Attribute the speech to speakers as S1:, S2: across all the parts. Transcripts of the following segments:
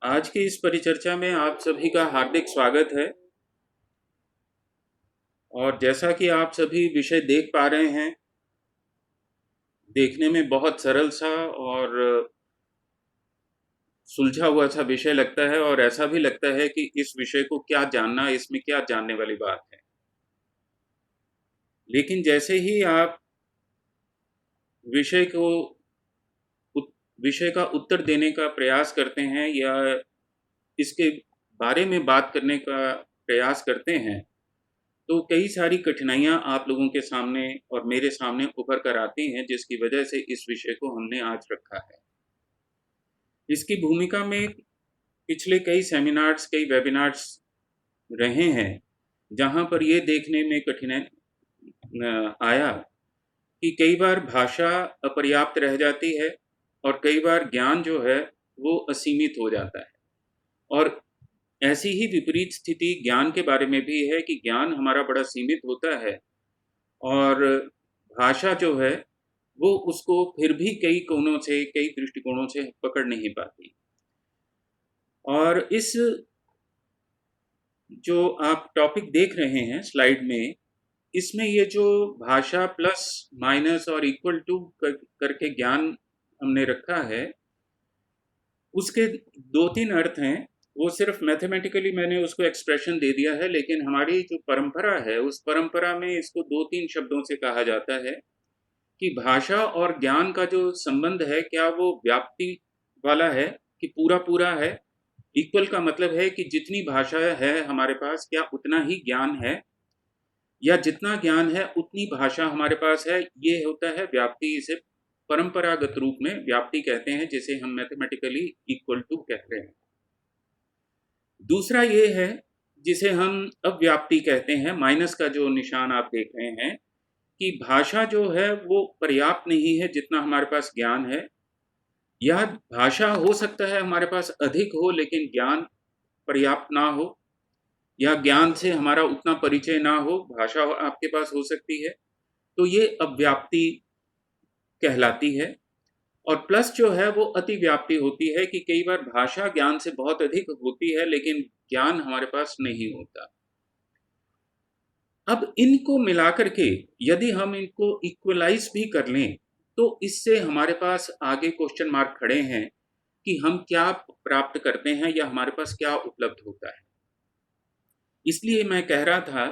S1: आज की इस परिचर्चा में आप सभी का हार्दिक स्वागत है। और जैसा कि आप सभी विषय देख पा रहे हैं, देखने में बहुत सरल सा और सुलझा हुआ सा विषय लगता है और ऐसा भी लगता है कि इस विषय को क्या जानना, इसमें क्या जानने वाली बात है। लेकिन जैसे ही आप विषय को विषय का उत्तर देने का प्रयास करते हैं या इसके बारे में बात करने का प्रयास करते हैं, तो कई सारी कठिनाइयाँ आप लोगों के सामने और मेरे सामने उभर कर आती हैं, जिसकी वजह से इस विषय को हमने आज रखा है। इसकी भूमिका में पिछले कई सेमिनार्स, कई वेबिनार्स रहे हैं, जहाँ पर ये देखने में कठिनाई आया कि कई बार भाषा अपर्याप्त रह जाती है और कई बार ज्ञान जो है वो असीमित हो जाता है। और ऐसी ही विपरीत स्थिति ज्ञान के बारे में भी है कि ज्ञान हमारा बड़ा सीमित होता है और भाषा जो है वो उसको फिर भी कई कोणों से, कई दृष्टिकोणों से पकड़ नहीं पाती। और इस जो आप टॉपिक देख रहे हैं स्लाइड में, इसमें ये जो भाषा प्लस माइनस और इक्वल टू करके ज्ञान हमने रखा है, उसके दो तीन अर्थ हैं। वो सिर्फ मैथमेटिकली मैंने उसको एक्सप्रेशन दे दिया है, लेकिन हमारी जो परंपरा है उस परंपरा में इसको दो तीन शब्दों से कहा जाता है कि भाषा और ज्ञान का जो संबंध है, क्या वो व्याप्ति वाला है कि पूरा पूरा है। इक्वल का मतलब है कि जितनी भाषा है हमारे पास, क्या उतना ही ज्ञान है, या जितना ज्ञान है उतनी भाषा हमारे पास है। ये होता है व्याप्ति। इसे परंपरागत रूप में व्याप्ति कहते हैं, जिसे हम मैथमेटिकली इक्वल टू कह रहे हैं। दूसरा ये है जिसे हम अव्याप्ति कहते हैं, माइनस का जो निशान आप देख रहे हैं, कि भाषा जो है वो पर्याप्त नहीं है जितना हमारे पास ज्ञान है। यह भाषा हो सकता है हमारे पास अधिक हो, लेकिन ज्ञान पर्याप्त ना हो, या ज्ञान से हमारा उतना परिचय ना हो। भाषा आपके पास हो सकती है, तो ये अव्याप्ति कहलाती है। और प्लस जो है वो अति व्याप्ति होती है कि कई बार भाषा ज्ञान से बहुत अधिक होती है, लेकिन ज्ञान हमारे पास नहीं होता। अब इनको मिलाकर के यदि हम इनको इक्वलाइज भी कर लें, तो इससे हमारे पास आगे क्वेश्चन मार्क खड़े हैं कि हम क्या प्राप्त करते हैं या हमारे पास क्या उपलब्ध होता है। इसलिए मैं कह रहा था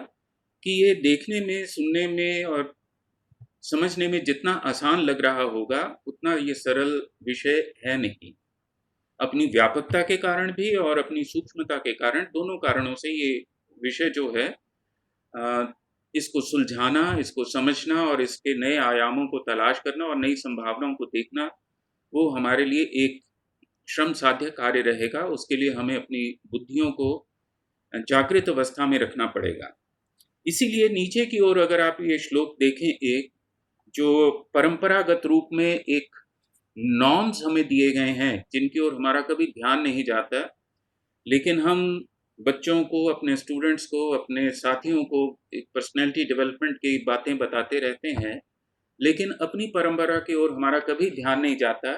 S1: कि ये देखने में, सुनने में और समझने में जितना आसान लग रहा होगा, उतना ये सरल विषय है नहीं। अपनी व्यापकता के कारण भी और अपनी सूक्ष्मता के कारण, दोनों कारणों से ये विषय जो है, इसको सुलझाना, इसको समझना और इसके नए आयामों को तलाश करना और नई संभावनाओं को देखना, वो हमारे लिए एक श्रम साध्य कार्य रहेगा। उसके लिए हमें अपनी बुद्धियों को जागृत अवस्था में रखना पड़ेगा। इसीलिए नीचे की ओर अगर आप ये श्लोक देखें, एक जो परंपरागत रूप में एक नॉर्म्स हमें दिए गए हैं, जिनकी ओर हमारा कभी ध्यान नहीं जाता, लेकिन हम बच्चों को, अपने स्टूडेंट्स को, अपने साथियों को एक पर्सनैलिटी डेवलपमेंट की बातें बताते रहते हैं, लेकिन अपनी परंपरा की ओर हमारा कभी ध्यान नहीं जाता।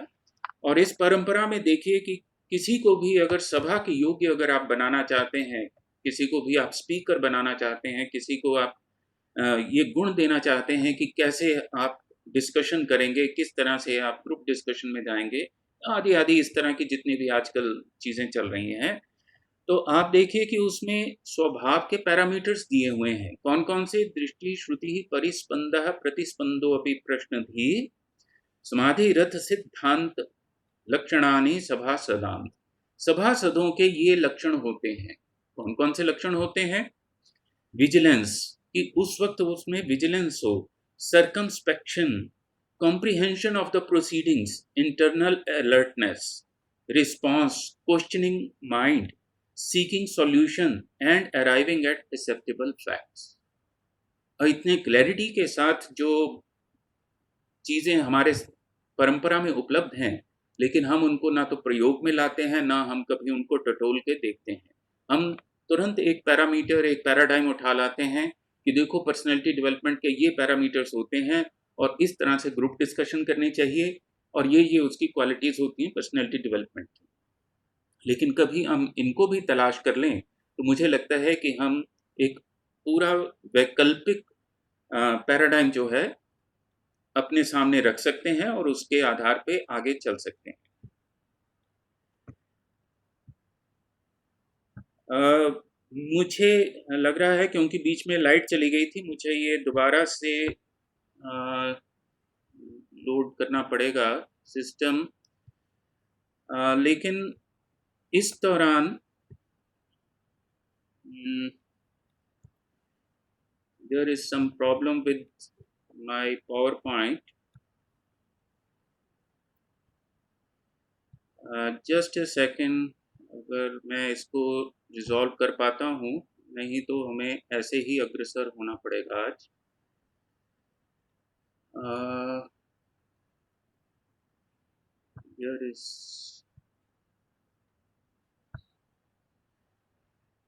S1: और इस परंपरा में देखिए कि किसी को भी अगर सभा के योग्य अगर आप बनाना चाहते हैं, किसी को भी आप स्पीकर बनाना चाहते हैं, किसी को आप ये गुण देना चाहते हैं कि कैसे आप डिस्कशन करेंगे, किस तरह से आप ग्रुप डिस्कशन में जाएंगे, आदि आदि इस तरह की जितनी भी आजकल चीज़ें चल रही हैं, तो आप देखिए कि उसमें स्वभाव के पैरामीटर्स दिए हुए हैं। कौन कौन से? दृष्टि, श्रुति, परिस्पंदः, प्रतिस्पंदो अपि प्रश्नधी, समाधि, रथ, सिद्धांत, लक्षणानि सभासदांत। सभासदों के ये लक्षण होते हैं। कौन कौन से लक्षण होते हैं? विजिलेंस, कि उस वक्त उसमें विजिलेंस हो, circumspection, comprehension of the proceedings, internal alertness, response, questioning mind, seeking solution and arriving at acceptable facts. इतने क्लैरिटी के साथ जो चीज़ें हमारे परंपरा में उपलब्ध हैं, लेकिन हम उनको ना तो प्रयोग में लाते हैं, ना हम कभी उनको टटोल के देखते हैं। हम तुरंत एक पैरामीटर, एक पैराडाइम उठा लाते हैं कि देखो पर्सनैलिटी डेवलपमेंट के ये पैरामीटर्स होते हैं और इस तरह से ग्रुप डिस्कशन करनी चाहिए, और ये उसकी क्वालिटीज़ होती हैं पर्सनैलिटी डेवलपमेंट की। लेकिन कभी हम इनको भी तलाश कर लें तो मुझे लगता है कि हम एक पूरा वैकल्पिक पैराडाइम जो है अपने सामने रख सकते हैं और उसके आधार पे आगे चल सकते हैं। मुझे लग रहा है क्योंकि बीच में लाइट चली गई थी, मुझे ये दोबारा से लोड करना पड़ेगा सिस्टम, लेकिन इस दौरान there is some problem with my PowerPoint. Just a second, अगर मैं इसको रिजॉल्व कर पाता हूँ, नहीं तो हमें ऐसे ही अग्रसर होना पड़ेगा आज। There is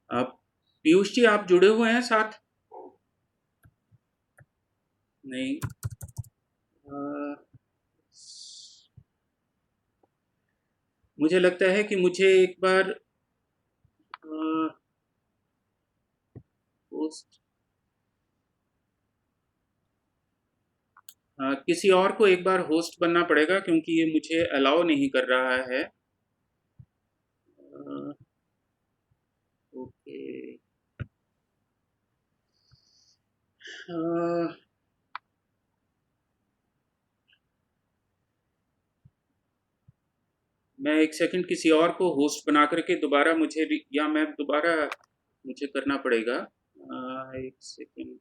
S1: आप पीयूष जी आप जुड़े हुए हैं साथ? नहीं। मुझे लगता है कि मुझे एक बार होस्ट किसी और को एक बार होस्ट बनना पड़ेगा क्योंकि ये मुझे अलाउ नहीं कर रहा है। ओके, मैं एक सेकंड किसी और को होस्ट बना करके दोबारा या मैं दोबारा मुझे करना पड़ेगा। एक second.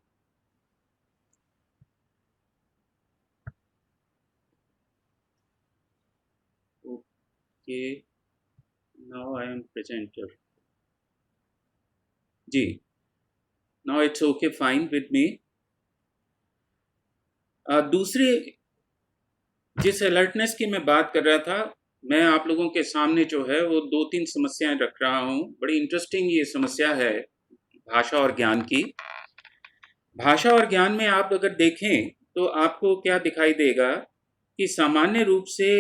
S1: Okay, now I am presenter. जी, now it's okay fine with me. दूसरी जिस अलर्टनेस की मैं बात कर रहा था, मैं आप लोगों के सामने जो है वो 2-3 समस्याएं रख रहा हूँ। बड़ी इंटरेस्टिंग ये समस्या है भाषा और ज्ञान की। भाषा और ज्ञान में आप अगर देखें तो आपको क्या दिखाई देगा कि सामान्य रूप से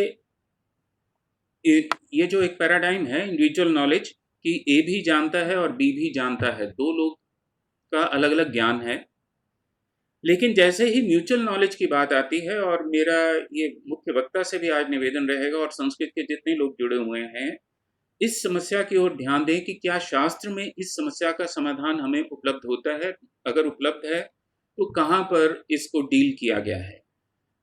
S1: ये जो एक पैराडाइम है इंडिविजुअल नॉलेज कि ए भी जानता है और बी भी जानता है, दो लोग का अलग अलग ज्ञान है। लेकिन जैसे ही म्यूचुअल नॉलेज की बात आती है, और मेरा ये मुख्य वक्ता से भी आज निवेदन रहेगा और संस्कृत के जितने लोग जुड़े हुए हैं, इस समस्या की ओर ध्यान दें कि क्या शास्त्र में इस समस्या का समाधान हमें उपलब्ध होता है, अगर उपलब्ध है तो कहाँ पर इसको डील किया गया है।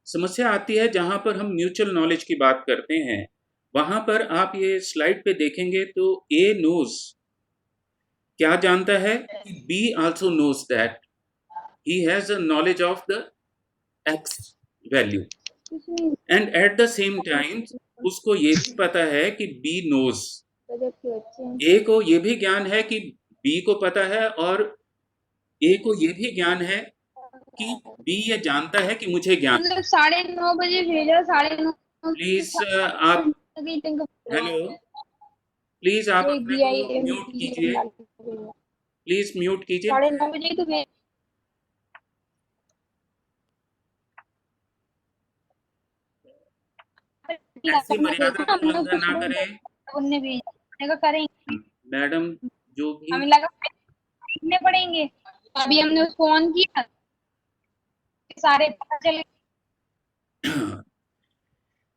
S1: समस्या आती है जहाँ पर हम म्यूचुअल नॉलेज की बात करते हैं, वहाँ पर आप ये स्लाइड पे देखेंगे तो ए नोज क्या जानता है कि B also knows that he has a knowledge of the x value, and at the same time उसको ये भी पता है कि b knows, a को ये भी ज्ञान है कि b को पता है, और a को ये भी ज्ञान है कि b ये जानता है कि मुझे ज्ञान।
S2: 9:30 बजे भेजा, 9:30।
S1: प्लीज आप हेलो, प्लीज आप अपने को म्यूट कीजिए, प्लीज म्यूट कीजिए।
S2: 9:30 बजे तो भेज।
S1: ऐसी मर्यादा का उल्लंघन ना करें।
S2: उनने भेजा करेंगे
S1: मैडम, जो भी
S2: हमें लगा लिखने पड़ेंगे, अभी हमने फोन किया सारे पता चले।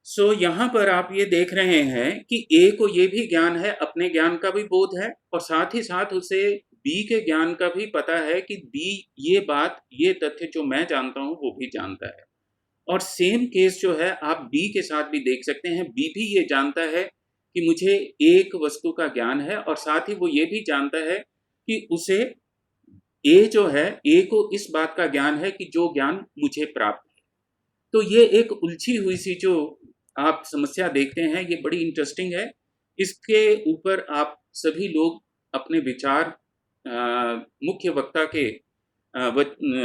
S1: सो यहाँ पर आप ये देख रहे हैं कि ए को ये भी ज्ञान है, अपने ज्ञान का भी बोध है, और साथ ही साथ उसे बी के ज्ञान का भी पता है कि बी ये बात, ये तथ्य जो मैं जानता हूँ वो भी जानता है। और सेम केस जो है आप बी के साथ भी देख सकते हैं, बी भी ये जानता है कि मुझे एक वस्तु का ज्ञान है, और साथ ही वो ये भी जानता है कि उसे ए जो है, ए को इस बात का ज्ञान है कि जो ज्ञान मुझे प्राप्त है। तो ये एक उलझी हुई सी जो आप समस्या देखते हैं, ये बड़ी इंटरेस्टिंग है। इसके ऊपर आप सभी लोग अपने विचार मुख्य वक्ता के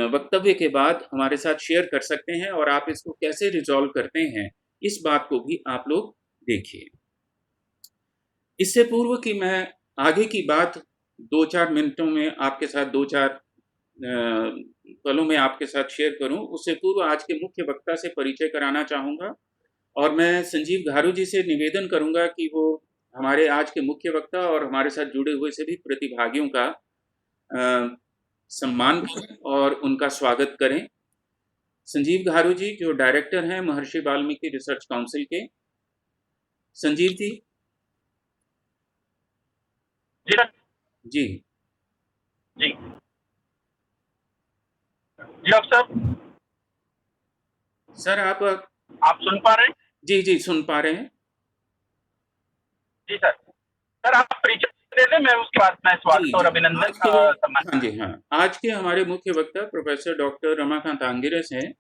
S1: वक्तव्य के बाद हमारे साथ शेयर कर सकते हैं, और आप इसको कैसे रिजॉल्व करते हैं इस बात को भी आप लोग देखिए। इससे पूर्व कि मैं आगे की बात 2-4 मिनटों में आपके साथ 2-4 पलों में आपके साथ शेयर करूं, उससे पूर्व आज के मुख्य वक्ता से परिचय कराना चाहूँगा, और मैं संजीव घारू जी से निवेदन करूँगा कि वो हमारे आज के मुख्य वक्ता और हमारे साथ जुड़े हुए सभी प्रतिभागियों का सम्मान करें और उनका स्वागत करें। संजीव घारू जी जो डायरेक्टर हैं महर्षि वाल्मीकि रिसर्च काउंसिल के। संजीव जी।
S3: जी
S1: जी
S3: जी जी डॉक्टर साहब,
S1: सर
S3: आप सुन पा रहे हैं?
S1: जी जी सुन पा रहे हैं।
S3: जी सर। सर आप परिचय दे दें, मैं उसके बाद मैं
S1: जी
S3: स्वागत और
S1: जी
S3: अभिनंदन
S1: आज के
S3: सम्मान।
S1: हाँ जी हाँ आज के हमारे मुख्य वक्ता प्रोफेसर डॉक्टर रमाकांत आंगिरस हैं,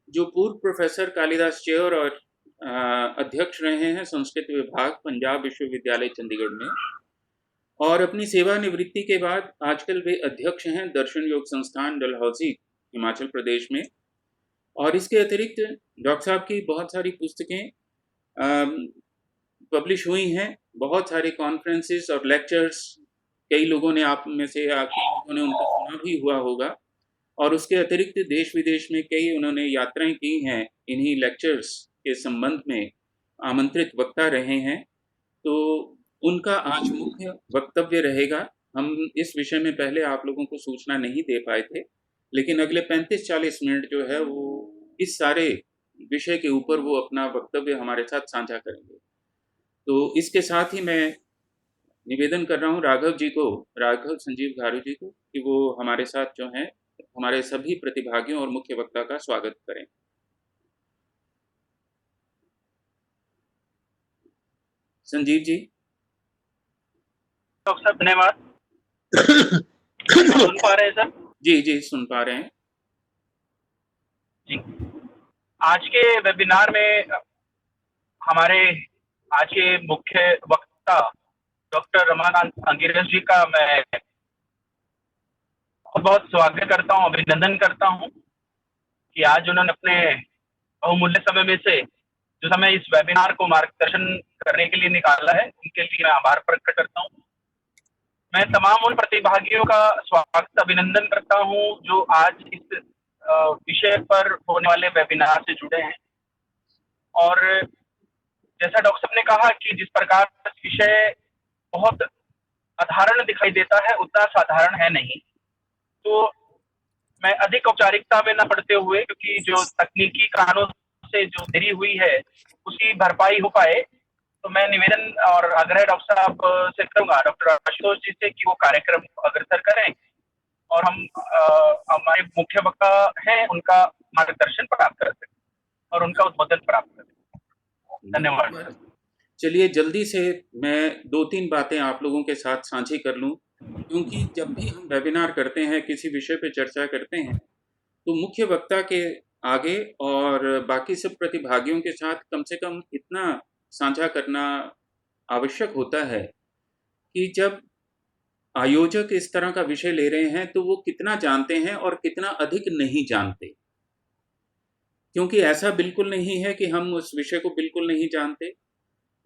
S1: जो पूर्व प्रोफेसर कालिदास चेयर और अध्यक्ष रहे हैं संस्कृत विभाग पंजाब विश्वविद्यालय चंडीगढ़ में, और अपनी सेवानिवृत्ति के बाद आजकल वे अध्यक्ष हैं दर्शन योग संस्थान डलहौजी हिमाचल प्रदेश में। और इसके अतिरिक्त डॉक्टर साहब की बहुत सारी पुस्तकें पब्लिश हुई हैं, बहुत सारे कॉन्फ्रेंसेस और लेक्चर्स कई लोगों ने आप में से कई लोगों ने उनका सुना भी हुआ होगा। और उसके अतिरिक्त देश विदेश में कई उन्होंने यात्राएं की हैं इन्हीं लेक्चर्स के संबंध में, आमंत्रित वक्ता रहे हैं। तो उनका आज मुख्य वक्तव्य रहेगा। हम इस विषय में पहले आप लोगों को सूचना नहीं दे पाए थे, लेकिन अगले 35-40 मिनट जो है वो इस सारे विषय के ऊपर वो अपना वक्तव्य हमारे साथ साझा करेंगे। तो इसके साथ ही मैं निवेदन कर रहा हूँ राघव संजीव घारू जी को कि वो हमारे साथ जो हैं हमारे सभी प्रतिभागियों और मुख्य वक्ता का स्वागत करें। संजीव जी।
S3: डॉक्टर साहब धन्यवाद। सुन पा रहे हैं सर?
S1: जी जी सुन पा रहे हैं।
S3: जी, आज के वेबिनार में हमारे आज के मुख्य वक्ता डॉक्टर रमाकांत आंगिरस जी का मैं बहुत स्वागत करता हूं, अभिनंदन करता हूं कि आज उन्होंने अपने बहुमूल्य समय में से जो समय इस वेबिनार को मार्गदर्शन करने के लिए निकाला है, उनके लिए मैं आभार प्रकट करता हूं। मैं तमाम उन प्रतिभागियों का स्वागत अभिनंदन करता हूं जो आज इस विषय पर होने वाले वेबिनार से जुड़े हैं। और जैसा डॉक्टर साहब ने कहा कि जिस प्रकार विषय बहुत असाधारण दिखाई देता है, उतना साधारण है नहीं। तो मैं अधिक औपचारिकता में न पढ़ते हुए, क्योंकि जो तकनीकी कारणों से जो देरी हुई है उसकी भरपाई हो पाए, तो मैं निवेदन और आग्रह डॉक्टर साहब से करूंगा, डॉक्टर आशुतोष जी से, कि वो कार्यक्रम अग्रसर करें और हम हमारे मुख्य वक्ता हैं उनका मार्गदर्शन प्राप्त कर सकें और उनका उद्बोधन प्राप्त करें। धन्यवाद।
S1: चलिए जल्दी से मैं 2-3 बातें आप लोगों के साथ साझी कर लूं, क्योंकि जब भी हम वेबिनार करते हैं, किसी विषय पे चर्चा करते हैं, तो मुख्य वक्ता के आगे और बाकी सब प्रतिभागियों के साथ कम से कम इतना साझा करना आवश्यक होता है कि जब आयोजक इस तरह का विषय ले रहे हैं तो वो कितना जानते हैं और कितना अधिक नहीं जानते। क्योंकि ऐसा बिल्कुल नहीं है कि हम उस विषय को बिल्कुल नहीं जानते,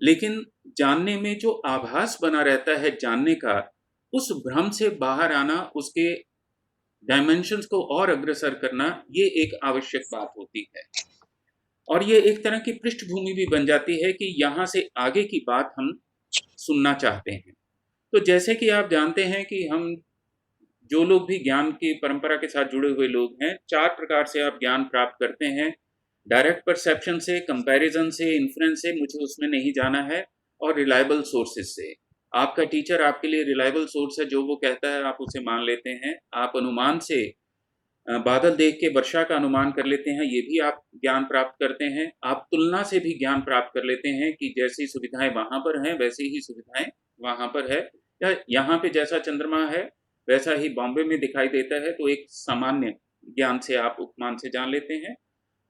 S1: लेकिन जानने में जो आभास बना रहता है जानने का, उस भ्रम से बाहर आना, उसके डायमेंशंस को और अग्रसर करना, ये एक आवश्यक बात होती है। और ये एक तरह की पृष्ठभूमि भी बन जाती है कि यहाँ से आगे की बात हम सुनना चाहते हैं। तो जैसे कि आप जानते हैं कि हम जो लोग भी ज्ञान की परंपरा के साथ जुड़े हुए लोग हैं, 4 प्रकार से आप ज्ञान प्राप्त करते हैं। डायरेक्ट परसेप्शन से, कंपैरिजन से, इन्फ्रेंस से, मुझे उसमें नहीं जाना है, और रिलायबल सोर्सेज से। आपका टीचर आपके लिए रिलायबल सोर्स है, जो वो कहता है आप उसे मान लेते हैं। आप अनुमान से बादल देख के वर्षा का अनुमान कर लेते हैं, ये भी आप ज्ञान प्राप्त करते हैं। आप तुलना से भी ज्ञान प्राप्त कर लेते हैं कि जैसी सुविधाएं वहाँ पर हैं वैसी ही सुविधाएं वहाँ पर है, या यहाँ पे जैसा चंद्रमा है वैसा ही बॉम्बे में दिखाई देता है। तो एक सामान्य ज्ञान से आप उपमान से जान लेते हैं।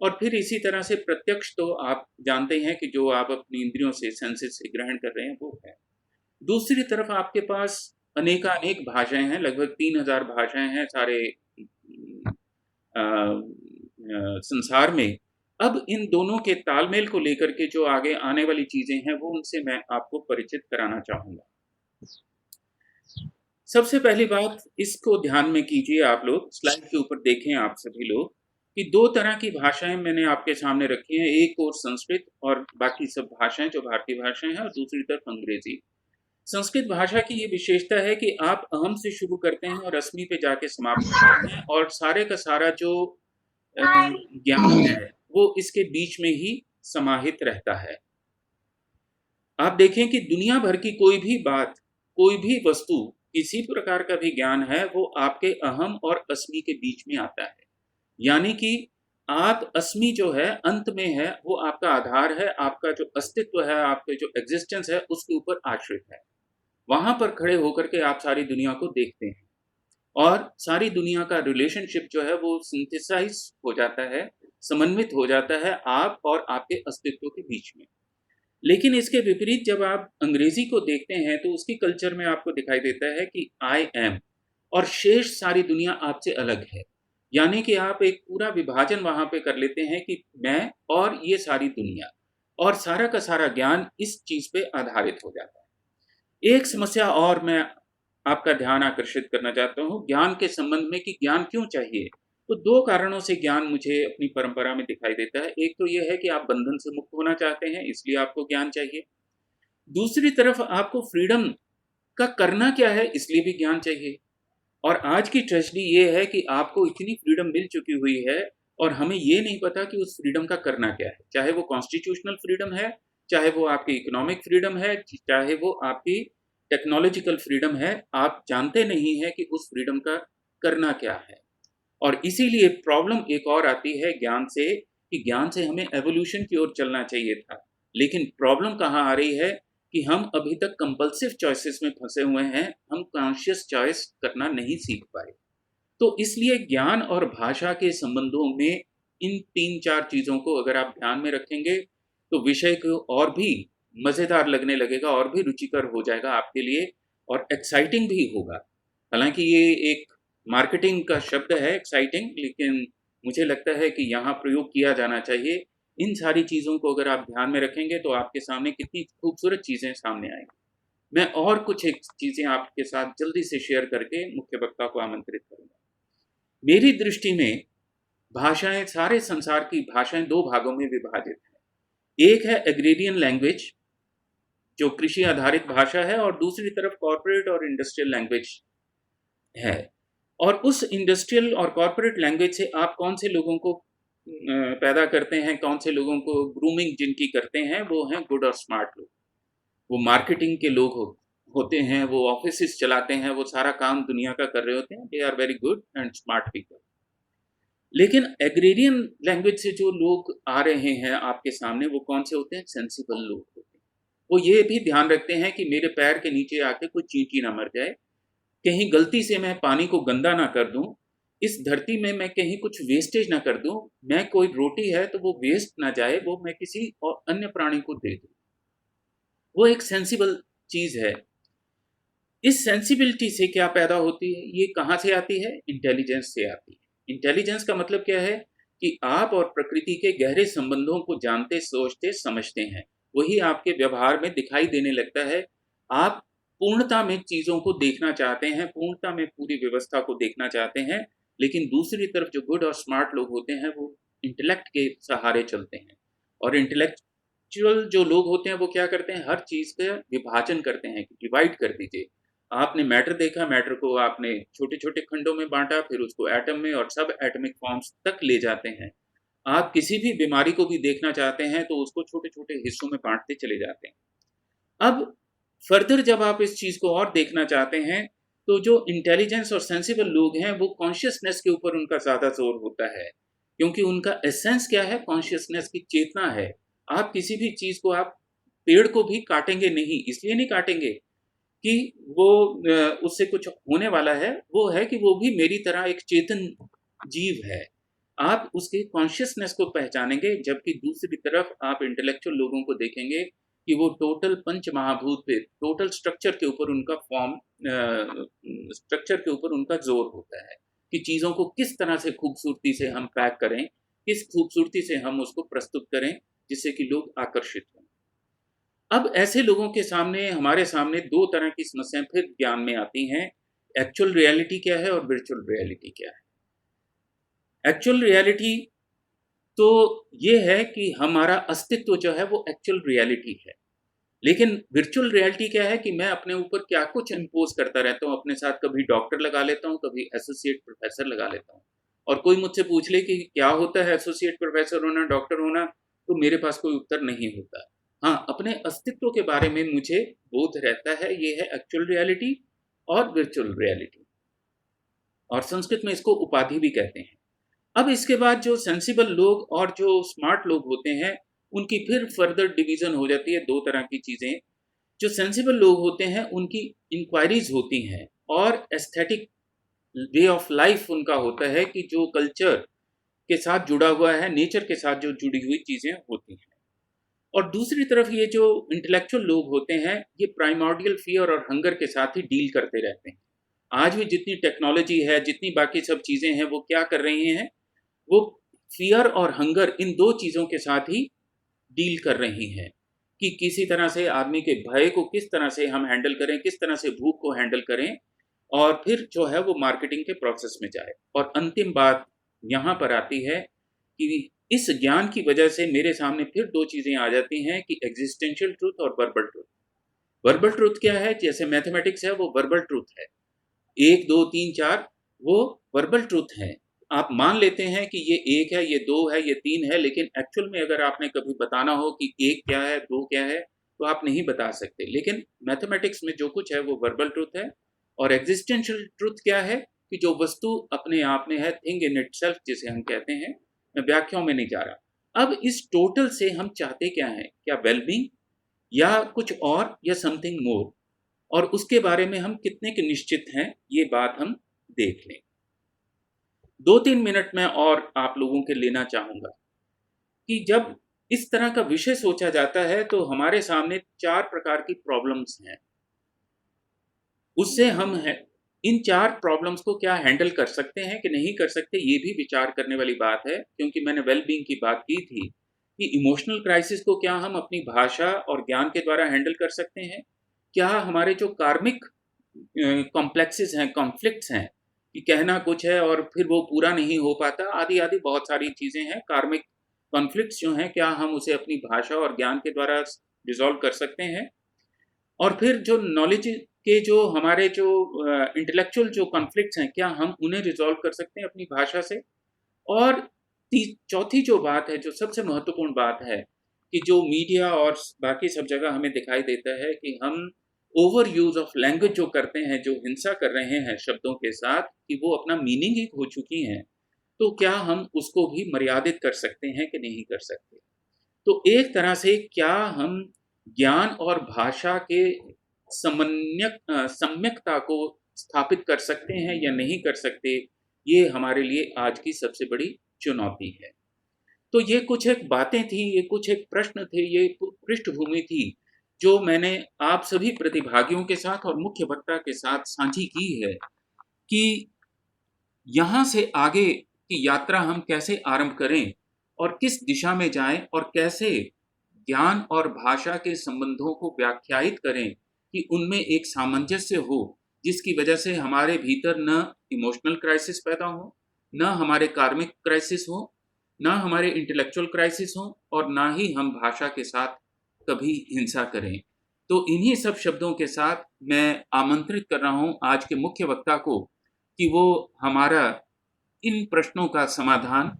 S1: और फिर इसी तरह से प्रत्यक्ष तो आप जानते हैं कि जो आप अपनी इंद्रियों से, सेंसेस से ग्रहण कर रहे हैं वो है। दूसरी तरफ आपके पास अनेक भाषाएं हैं, लगभग 3000 भाषाएं हैं सारे संसार में। अब इन दोनों के तालमेल को लेकर के जो आगे आने वाली चीजें हैं वो उनसे मैं आपको परिचित कराना चाहूंगा। सबसे पहली बात, इसको ध्यान में कीजिए, आप लोग स्लाइड के ऊपर देखें आप सभी लोग, कि 2 तरह की भाषाएँ मैंने आपके सामने रखी हैं, एक और संस्कृत और बाकी सब भाषाएँ जो भारतीय भाषाएँ हैं और दूसरी तरफ अंग्रेज़ी। संस्कृत भाषा की ये विशेषता है कि आप अहम से शुरू करते हैं और अस्मि पे जाके समाप्त करते हैं और सारे का सारा जो ज्ञान है, वो इसके बीच में ही समाहित रहता है। आप देखें कि दुनिया भर की कोई भी बात, कोई भी वस्तु, किसी प्रकार का भी ज्ञान है, वो आपके अहम और अस्मि के बीच में आता है। यानी कि आप अस्मि जो है, अंत में है, वो आपका आधार है, आपका जो अस्तित्व है, आपके जो एग्जिस्टेंस है, उसके ऊपर आश्रित है। वहाँ पर खड़े होकर के आप सारी दुनिया को देखते हैं और सारी दुनिया का रिलेशनशिप जो है वो सिंथेसाइज हो जाता है, समन्वित हो जाता है आप और आपके अस्तित्व के बीच में। लेकिन इसके विपरीत जब आप अंग्रेजी को देखते हैं तो उसकी कल्चर में आपको दिखाई देता है कि आई एम और शेष सारी दुनिया आपसे अलग है। यानी कि आप एक पूरा विभाजन वहाँ पे कर लेते हैं कि मैं और ये सारी दुनिया, और सारा का सारा ज्ञान इस चीज़ पे आधारित हो जाता है। एक समस्या और मैं आपका ध्यान आकर्षित करना चाहता हूँ ज्ञान के संबंध में कि ज्ञान क्यों चाहिए? तो 2 कारणों से ज्ञान मुझे अपनी परंपरा में दिखाई देता है। एक तो ये है कि आप बंधन से मुक्त होना चाहते हैं, इसलिए आपको ज्ञान चाहिए। दूसरी तरफ आपको फ्रीडम का करना क्या है, इसलिए भी ज्ञान चाहिए। और आज की ट्रेजेडी ये है कि आपको इतनी फ्रीडम मिल चुकी हुई है और हमें ये नहीं पता कि उस फ्रीडम का करना क्या है। चाहे वो कॉन्स्टिट्यूशनल फ्रीडम है, चाहे वो आपकी इकोनॉमिक फ्रीडम है, चाहे वो आपकी टेक्नोलॉजिकल फ्रीडम है, आप जानते नहीं हैं कि उस फ्रीडम का करना क्या है। और इसीलिए प्रॉब्लम एक और आती है ज्ञान से कि ज्ञान से हमें एवोल्यूशन की ओर चलना चाहिए था। लेकिन प्रॉब्लम कहाँ आ रही है कि हम अभी तक कंपल्सिव चॉइसेस में फंसे हुए हैं, हम कॉन्शियस चॉइस करना नहीं सीख पाए। तो इसलिए ज्ञान और भाषा के संबंधों में इन 3-4 चीज़ों को अगर आप ध्यान में रखेंगे, तो विषय को और भी मज़ेदार लगने लगेगा और भी रुचिकर हो जाएगा आपके लिए और एक्साइटिंग भी होगा। हालाँकि ये एक मार्केटिंग का शब्द है एक्साइटिंग, लेकिन मुझे लगता है कि यहाँ प्रयोग किया जाना चाहिए। इन सारी चीज़ों को अगर आप ध्यान में रखेंगे तो आपके सामने कितनी खूबसूरत चीज़ें सामने आएँगी। मैं और कुछ एक चीज़ें आपके साथ जल्दी से शेयर करके मुख्य वक्ता को आमंत्रित करूँगा। मेरी दृष्टि में भाषाएँ, सारे संसार की भाषाएँ 2 भागों में विभाजित हैं। एक है एग्रीरियन लैंग्वेज, जो कृषि आधारित भाषा है, और दूसरी तरफ कॉर्पोरेट और इंडस्ट्रियल लैंग्वेज है। और उस इंडस्ट्रियल और कॉर्पोरेट लैंग्वेज से आप कौन से लोगों को पैदा करते हैं, कौन से लोगों को ग्रूमिंग जिनकी करते हैं, वो हैं गुड और स्मार्ट लोग। वो मार्केटिंग के लोग होते हैं, वो ऑफिसेस चलाते हैं, वो सारा काम दुनिया का कर रहे होते हैं। They are very good and smart people. लेकिन एग्रीरियन लैंग्वेज से जो लोग आ रहे हैं आपके सामने, वो कौन से होते हैं? सेंसिबल लोग होते हैं। वो ये भी ध्यान रखते हैं कि मेरे पैर के नीचे आके कोई चींटी ना मर जाए, कहीं गलती से मैं पानी को गंदा ना कर दूं, इस धरती में मैं कहीं कुछ वेस्टेज ना कर दूं, मैं कोई रोटी है तो वो वेस्ट ना जाए, वो मैं किसी और अन्य प्राणी को दे दूं। वो एक सेंसिबल चीज है। इस सेंसिबिलिटी से क्या पैदा होती है? ये कहाँ से आती है? इंटेलिजेंस से आती है। इंटेलिजेंस का मतलब क्या है कि आप और प्रकृति के गहरे संबंधों को जानते, सोचते, समझते हैं। वही आपके व्यवहार में दिखाई देने लगता है। आप पूर्णता में चीज़ों को देखना चाहते हैं, पूर्णता में पूरी व्यवस्था को देखना चाहते हैं, लेकिन दूसरी तरफ जो गुड और स्मार्ट लोग होते हैं, वो इंटेलेक्ट के सहारे चलते हैं। और इंटेलेक्चुअल जो लोग होते हैं, वो क्या करते हैं? हर चीज़ का विभाजन करते हैं कि डिवाइड कर दीजिए। आपने मैटर देखा, मैटर को आपने छोटे-छोटे खंडों में बाँटा, फिर उसको एटम में और सब एटॉमिक फॉर्म्स तक ले जाते हैं। आप किसी भी बीमारी को भी देखना चाहते हैं, तो उसको छोटे-छोटे हिस्सों में बाँटते चले जाते हैं। अब फर्दर जब आप इस चीज़ को और देखना चाहते हैं, तो जो इंटेलिजेंस और सेंसिबल लोग हैं, वो कॉन्शियसनेस के ऊपर उनका ज़्यादा ज़ोर होता है, क्योंकि उनका एसेंस क्या है? कॉन्शियसनेस की चेतना है। आप किसी भी चीज़ को, आप पेड़ को भी काटेंगे नहीं, इसलिए नहीं काटेंगे कि वो उससे कुछ होने वाला है, वो है कि वो भी मेरी तरह एक चेतन जीव है। आप उसके कॉन्शियसनेस को पहचानेंगे, जबकि दूसरी तरफ आप इंटेलेक्चुअल लोगों को देखेंगे कि वो टोटल पंच महाभूत पे, टोटल स्ट्रक्चर के ऊपर उनका स्ट्रक्चर के ऊपर उनका जोर होता है कि चीज़ों को किस तरह से खूबसूरती से हम पैक करें, किस खूबसूरती से हम उसको प्रस्तुत करें, जिससे कि लोग आकर्षित हों। अब ऐसे लोगों के सामने, हमारे सामने 2 तरह की समस्याएं फिर ज्ञान में आती हैं। एक्चुअल रियलिटी क्या है और वर्चुअल रियलिटी क्या है? एक्चुअल रियलिटी तो ये है कि हमारा अस्तित्व जो है वो एक्चुअल रियलिटी है। लेकिन वर्चुअल रियलिटी क्या है कि मैं अपने ऊपर क्या कुछ इम्पोज़ करता रहता हूँ, अपने साथ कभी डॉक्टर लगा लेता हूँ, कभी एसोसिएट प्रोफ़ेसर लगा लेता हूँ। और कोई मुझसे पूछ ले कि क्या होता है एसोसिएट प्रोफ़ेसर होना, डॉक्टर होना, तो मेरे पास कोई उत्तर नहीं होता। हाँ, अपने अस्तित्व के बारे में मुझे बोध रहता है, ये है एक्चुअल रियलिटी और वर्चुअल रियलिटी, और संस्कृत में इसको उपाधि भी कहते हैं। अब इसके बाद जो सेंसिबल लोग और जो स्मार्ट लोग होते हैं, उनकी फिर फर्दर डिवीज़न हो जाती है 2 तरह की चीज़ें। जो सेंसिबल लोग होते हैं, उनकी इंक्वायरीज़ होती हैं और एस्थेटिक वे ऑफ लाइफ उनका होता है कि जो कल्चर के साथ जुड़ा हुआ है, नेचर के साथ जो जुड़ी हुई चीज़ें होती हैं। और दूसरी तरफ ये जो इंटेलेक्चुअल लोग होते हैं, ये प्राइमॉर्डियल फ़ियर और हंगर के साथ ही डील करते रहते हैं। आज भी जितनी टेक्नोलॉजी है, जितनी बाकी सब चीज़ें हैं, वो क्या कर रही हैं? वो फ़ियर और हंगर, इन 2 चीज़ों के साथ ही डील कर रही हैं कि किसी तरह से आदमी के भय को किस तरह से हम हैंडल करें, किस तरह से भूख को हैंडल करें, और फिर जो है वो मार्केटिंग के प्रोसेस में जाए। और अंतिम बात यहाँ पर आती है कि इस ज्ञान की वजह से मेरे सामने फिर 2 चीज़ें आ जाती हैं कि एक्जिस्टेंशियल ट्रुथ और वर्बल ट्रुथ। वर्बल ट्रुथ क्या है? जैसे मैथमेटिक्स है, वो वर्बल ट्रुथ है। 1, 2, 3, 4 वो वर्बल ट्रुथ है। आप मान लेते हैं कि ये 1 है, ये 2 है, ये 3 है, लेकिन एक्चुअल में अगर आपने कभी बताना हो कि 1 क्या है, 2 क्या है, तो आप नहीं बता सकते। लेकिन मैथमेटिक्स में जो कुछ है वो वर्बल ट्रुथ है। और एक्जिस्टेंशियल ट्रुथ क्या है कि जो वस्तु अपने आप में है, थिंग इन इटसेल्फ जिसे हम कहते हैं। मैं व्याख्याओं में नहीं जा रहा। अब इस टोटल से हम चाहते क्या हैं? क्या वेलबींग, या कुछ और, या समथिंग मोर? और उसके बारे में हम कितने के निश्चित हैं, ये बात हम देख लें। 2-3 मिनट में और आप लोगों के लेना चाहूँगा कि जब इस तरह का विषय सोचा जाता है, तो हमारे सामने 4 प्रकार की प्रॉब्लम्स हैं। उससे हम हैं इन 4 प्रॉब्लम्स को क्या हैंडल कर सकते हैं कि नहीं कर सकते, ये भी विचार करने वाली बात है। क्योंकि मैंने वेल-बीइंग की बात की थी कि इमोशनल क्राइसिस को क्या हम अपनी भाषा और ज्ञान के द्वारा हैंडल कर सकते हैं? क्या हमारे जो कार्मिक कॉम्प्लेक्सेस हैं, कॉन्फ्लिक्ट्स हैं, कि कहना कुछ है और फिर वो पूरा नहीं हो पाता, आदि-आदि बहुत सारी चीज़ें हैं, कार्मिक कॉन्फ्लिक्ट्स जो हैं, क्या हम उसे अपनी भाषा और ज्ञान के द्वारा रिज़ॉल्व कर सकते हैं? और फिर जो नॉलेज के जो हमारे जो इंटेलेक्चुअल जो कॉन्फ्लिक्ट्स हैं, क्या हम उन्हें रिज़ॉल्व कर सकते हैं अपनी भाषा से? और चौथी जो बात है, जो सबसे महत्वपूर्ण बात है, कि जो मीडिया और बाकी सब जगह हमें दिखाई देता है कि हम ओवर यूज़ ऑफ लैंग्वेज जो करते हैं, जो हिंसा कर रहे हैं शब्दों के साथ, कि वो अपना मीनिंग ही खो चुकी हैं। तो क्या हम उसको भी मर्यादित कर सकते हैं कि नहीं कर सकते? तो एक तरह से क्या हम ज्ञान और भाषा के सम्यकता को स्थापित कर सकते हैं या नहीं कर सकते, ये हमारे लिए आज की सबसे बड़ी चुनौती है। तो ये कुछ एक बातें थी, ये कुछ एक प्रश्न थे, ये पृष्ठभूमि थी, जो मैंने आप सभी प्रतिभागियों के साथ और मुख्य वक्ता के साथ साझी की है कि यहाँ से आगे की यात्रा हम कैसे आरंभ करें और किस दिशा में जाएं, और कैसे ज्ञान और भाषा के संबंधों को व्याख्यायित करें कि उनमें एक सामंजस्य हो, जिसकी वजह से हमारे भीतर न इमोशनल क्राइसिस पैदा हो, न हमारे कार्मिक क्राइसिस हो, न हमारे इंटेलेक्चुअल क्राइसिस हो, और ना ही हम भाषा के साथ कभी हिंसा करें। तो इन्हीं सब शब्दों के साथ मैं आमंत्रित कर रहा हूँ आज के मुख्य वक्ता को कि वो हमारा इन प्रश्नों का समाधान,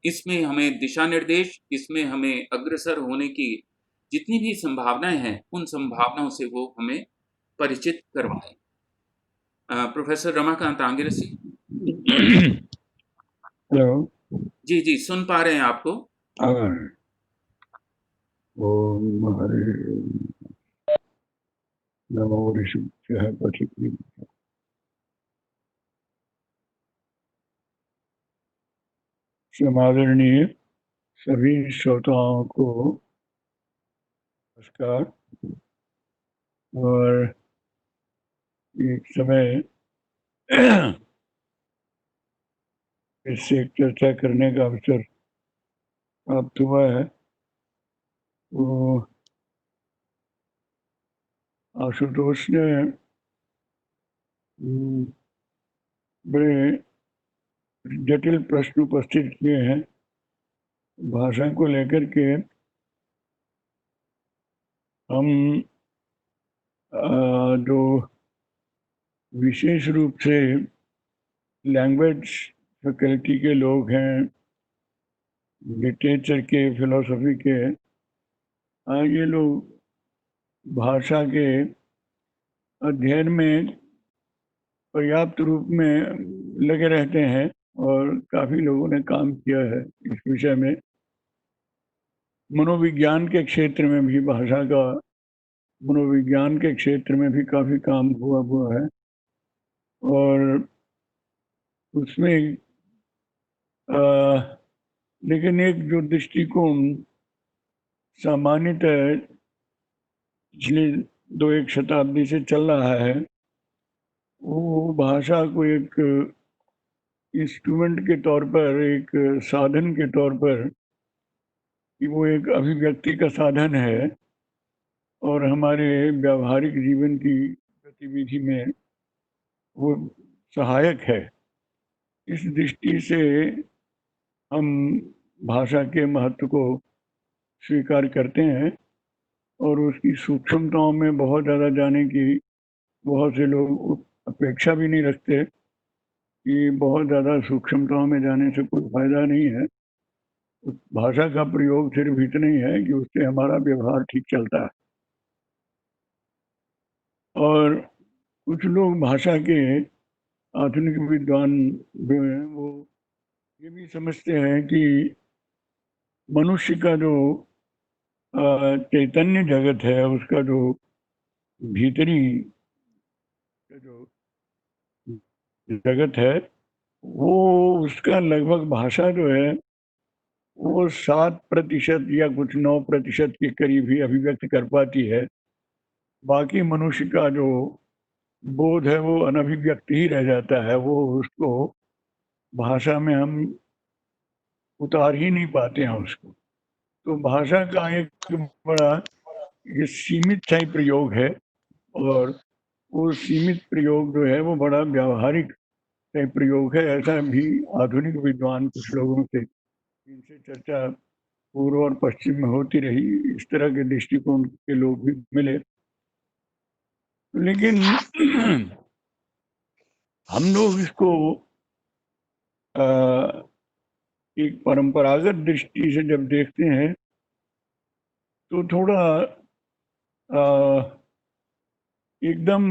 S1: इसमें हमें दिशा निर्देश, इसमें हमें अग्रसर होने की जितनी भी संभावनाएं हैं, उन संभावनाओं से वो हमें परिचित करवाएं। प्रोफेसर रमाकांत आंगिरसी।
S4: हेलो।
S1: जी जी, सुन पा रहे हैं आपको।
S4: ओम हरे नमो ऋषिभ्यः पथिभ्यः। समादरणीय सभी श्रोताओं को नमस्कार। और एक समय इससे चर्चा करने का अवसर प्राप्त हुआ है। वो आशुतोष ने बड़े जटिल प्रश्न उपस्थित किए हैं भाषा को लेकर के हम जो विशेष रूप से लैंग्वेज फैकल्टी के लोग हैं, लिटरेचर के, फिलोसफी के, ये लोग भाषा के अध्ययन में पर्याप्त रूप में लगे रहते हैं और काफ़ी लोगों ने काम किया है इस विषय में। मनोविज्ञान के क्षेत्र में भी मनोविज्ञान के क्षेत्र में भी काफ़ी काम हुआ है और उसमें लेकिन एक जो दृष्टिकोण सामान्यतः पिछले 2-1 शताब्दी से चल रहा है, वो भाषा को एक इंस्ट्रूमेंट के तौर पर, एक साधन के तौर पर, कि वो एक अभिव्यक्ति का साधन है और हमारे व्यावहारिक जीवन की गतिविधि में वो सहायक है। इस दृष्टि से हम भाषा के महत्व को स्वीकार करते हैं और उसकी सूक्ष्मताओं में बहुत ज़्यादा जाने की बहुत से लोग अपेक्षा भी नहीं रखते कि बहुत ज़्यादा सूक्ष्मताओं में जाने से कोई फायदा नहीं है। उस भाषा का प्रयोग सिर्फ इतना ही है कि उससे हमारा व्यवहार ठीक चलता है। और कुछ लोग भाषा के आधुनिक विद्वान जो हैं वो ये भी समझते हैं कि मनुष्य का जो चैतन्य जगत है, उसका जो भीतरी जो जगत है, वो उसका लगभग भाषा जो है वो 7% या कुछ 9% के करीब ही अभिव्यक्त कर पाती है। बाकी मनुष्य का जो बोध है वो अनभिव्यक्त ही रह जाता है, वो उसको भाषा में हम उतार ही नहीं पाते हैं उसको। तो भाषा का एक बड़ा ये सीमित सा ही प्रयोग है और वो सीमित प्रयोग जो है वो बड़ा व्यावहारिक सा प्रयोग है। ऐसा भी आधुनिक विद्वान कुछ लोगों से इनसे चर्चा पूर्व और पश्चिम में होती रही, इस तरह के दृष्टिकोण के लोग भी मिले। लेकिन हम लोग इसको एक परंपरागत दृष्टि से जब देखते हैं तो थोड़ा एकदम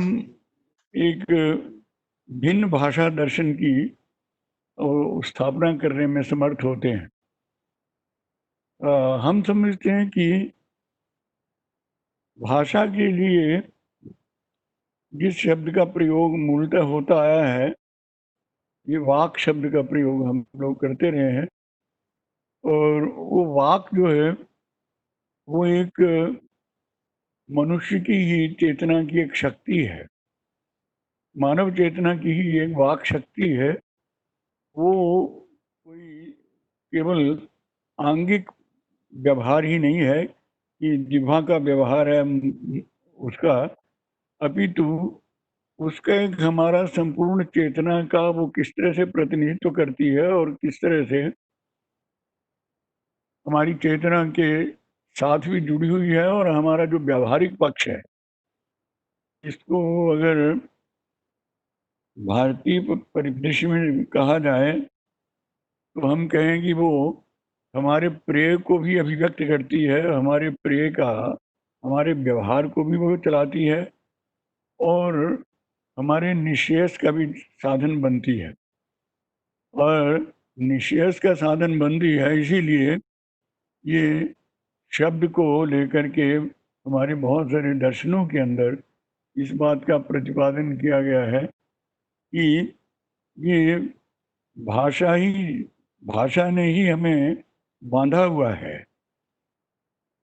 S4: एक भिन्न भाषा दर्शन की स्थापना करने में समर्थ होते हैं। हम समझते हैं कि भाषा के लिए जिस शब्द का प्रयोग मूलतः होता आया है, ये वाक शब्द का प्रयोग हम लोग करते रहे हैं और वो वाक जो है वो एक मनुष्य की ही चेतना की एक शक्ति है, मानव चेतना की ही एक वाक शक्ति है। वो कोई केवल आंगिक व्यवहार ही नहीं है कि जिह्वा का व्यवहार है उसका, अपितु उसका एक हमारा संपूर्ण चेतना का वो किस तरह से प्रतिनिधित्व करती है और किस तरह से हमारी चेतना के साथ भी जुड़ी हुई है और हमारा जो व्यावहारिक पक्ष है, इसको अगर भारतीय परिदृश्य में कहा जाए तो हम कहें कि वो हमारे प्रेय को भी अभिव्यक्त करती है, हमारे प्रेय का, हमारे व्यवहार को भी वो चलाती है और हमारे निश्रेयस का भी साधन बनती है। और निश्रेयस का साधन बनती है, इसीलिए ये शब्द को लेकर के हमारे बहुत सारे दर्शनों के अंदर इस बात का प्रतिपादन किया गया है कि ये भाषा ने ही हमें बांधा हुआ है।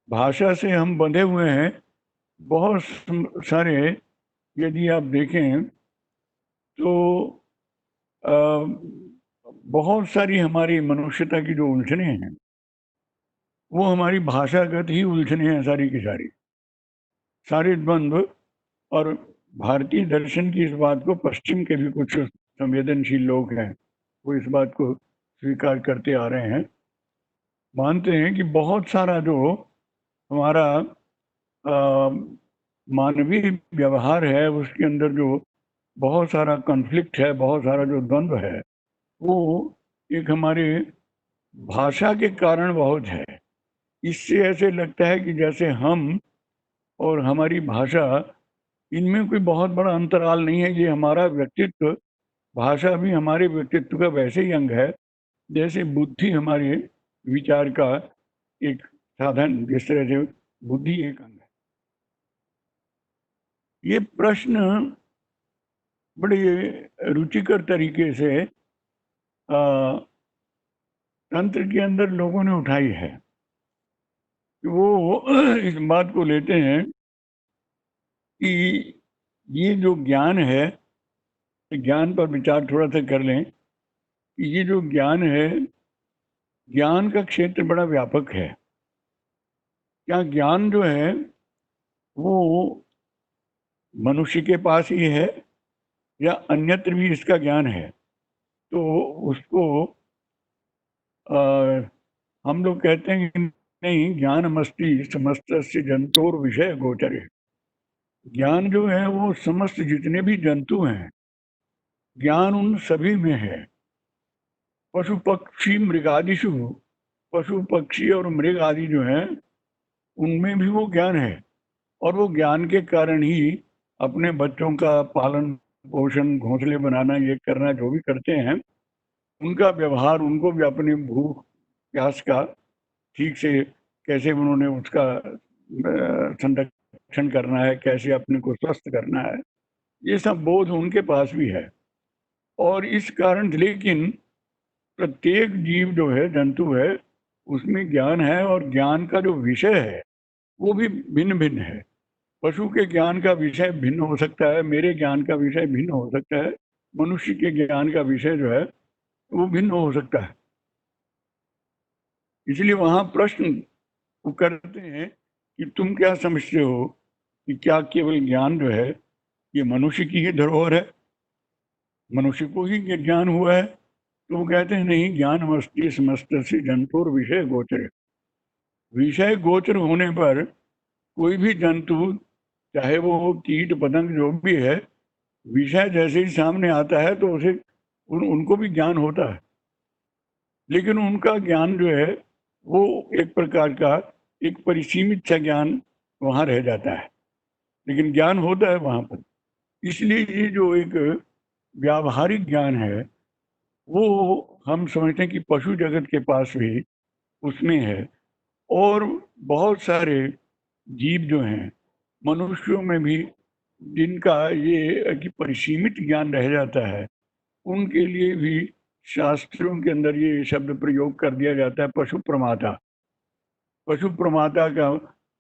S4: भाषा से हम बंधे हुए हैं। बहुत सारे यदि आप देखें तो बहुत सारी हमारी मनुष्यता की जो उलझने हैं वो हमारी भाषागत ही उलझने हैं, सारी की सारे द्वंद्व। और भारतीय दर्शन की इस बात को पश्चिम के भी कुछ संवेदनशील लोग हैं वो इस बात को स्वीकार करते आ रहे हैं मानते हैं कि बहुत सारा जो हमारा मानवीय व्यवहार है उसके अंदर जो बहुत सारा कॉन्फ्लिक्ट है, बहुत सारा जो द्वंद्व है, वो एक हमारे भाषा के कारण बहुत है। इससे ऐसे लगता है कि जैसे हम और हमारी भाषा, इनमें कोई बहुत बड़ा अंतराल नहीं है। ये हमारा व्यक्तित्व, भाषा भी हमारे व्यक्तित्व का वैसे ही अंग है जैसे बुद्धि हमारे विचार का एक साधन, जिस तरह से बुद्धि एक अंग है। ये प्रश्न बड़े रुचिकर तरीके से तंत्र के अंदर लोगों ने उठाई है। वो इस बात को लेते हैं कि ये जो ज्ञान है, ज्ञान पर विचार थोड़ा सा कर लें कि ये जो ज्ञान है, ज्ञान का क्षेत्र बड़ा व्यापक है। क्या ज्ञान जो है वो मनुष्य के पास ही है या अन्यत्र भी इसका ज्ञान है? तो उसको हम लोग कहते हैं कि नहीं, ज्ञानमस्ति समस्तस्य जंतुर विषय गोचरे। ज्ञान जो है वो समस्त जितने भी जंतु हैं, ज्ञान उन सभी में है। पशु पक्षी मृगादिषु, पशु पक्षी और मृग आदि जो हैं उनमें भी वो ज्ञान है, और वो ज्ञान के कारण ही अपने बच्चों का पालन पोषण, घोंसले बनाना, ये करना जो भी करते हैं, उनका व्यवहार, उनको भी अपने भूख प्यास का ठीक से कैसे उन्होंने उसका संरक्षण करना है, कैसे अपने को स्वस्थ करना है, ये सब बोध उनके पास भी है। और इस कारण, लेकिन प्रत्येक जीव जो है, जंतु है, उसमें ज्ञान है, और ज्ञान का जो विषय है वो भी भिन्न भिन्न है। पशु के ज्ञान का विषय भिन्न हो सकता है, मेरे ज्ञान का विषय भिन्न हो सकता है, मनुष्य के ज्ञान का विषय जो है वो भिन्न हो सकता है। इसलिए वहाँ प्रश्न वो करते हैं कि तुम क्या समझते हो कि क्या केवल ज्ञान जो है ये मनुष्य की ही धरोहर है, मनुष्य को ही ये ज्ञान हुआ है? तो वो कहते हैं नहीं, ज्ञान मस्ति समस्त से जंतुर विषय गोचर। विषय गोचर होने पर कोई भी जंतु, चाहे वो कीट पतंग जो भी है, विषय जैसे ही सामने आता है तो उसे उनको भी ज्ञान होता है, लेकिन उनका ज्ञान जो है वो एक प्रकार का एक परिसीमित सा ज्ञान वहाँ रह जाता है, लेकिन ज्ञान होता है वहाँ पर। इसलिए ये जो एक व्यावहारिक ज्ञान है वो हम समझते हैं कि पशु जगत के पास भी उसमें है, और बहुत सारे जीव जो हैं, मनुष्यों में भी, जिनका ये कि परिसीमित ज्ञान रह जाता है, उनके लिए भी शास्त्रों के अंदर ये शब्द प्रयोग कर दिया जाता है, पशु प्रमाता। पशु प्रमाता का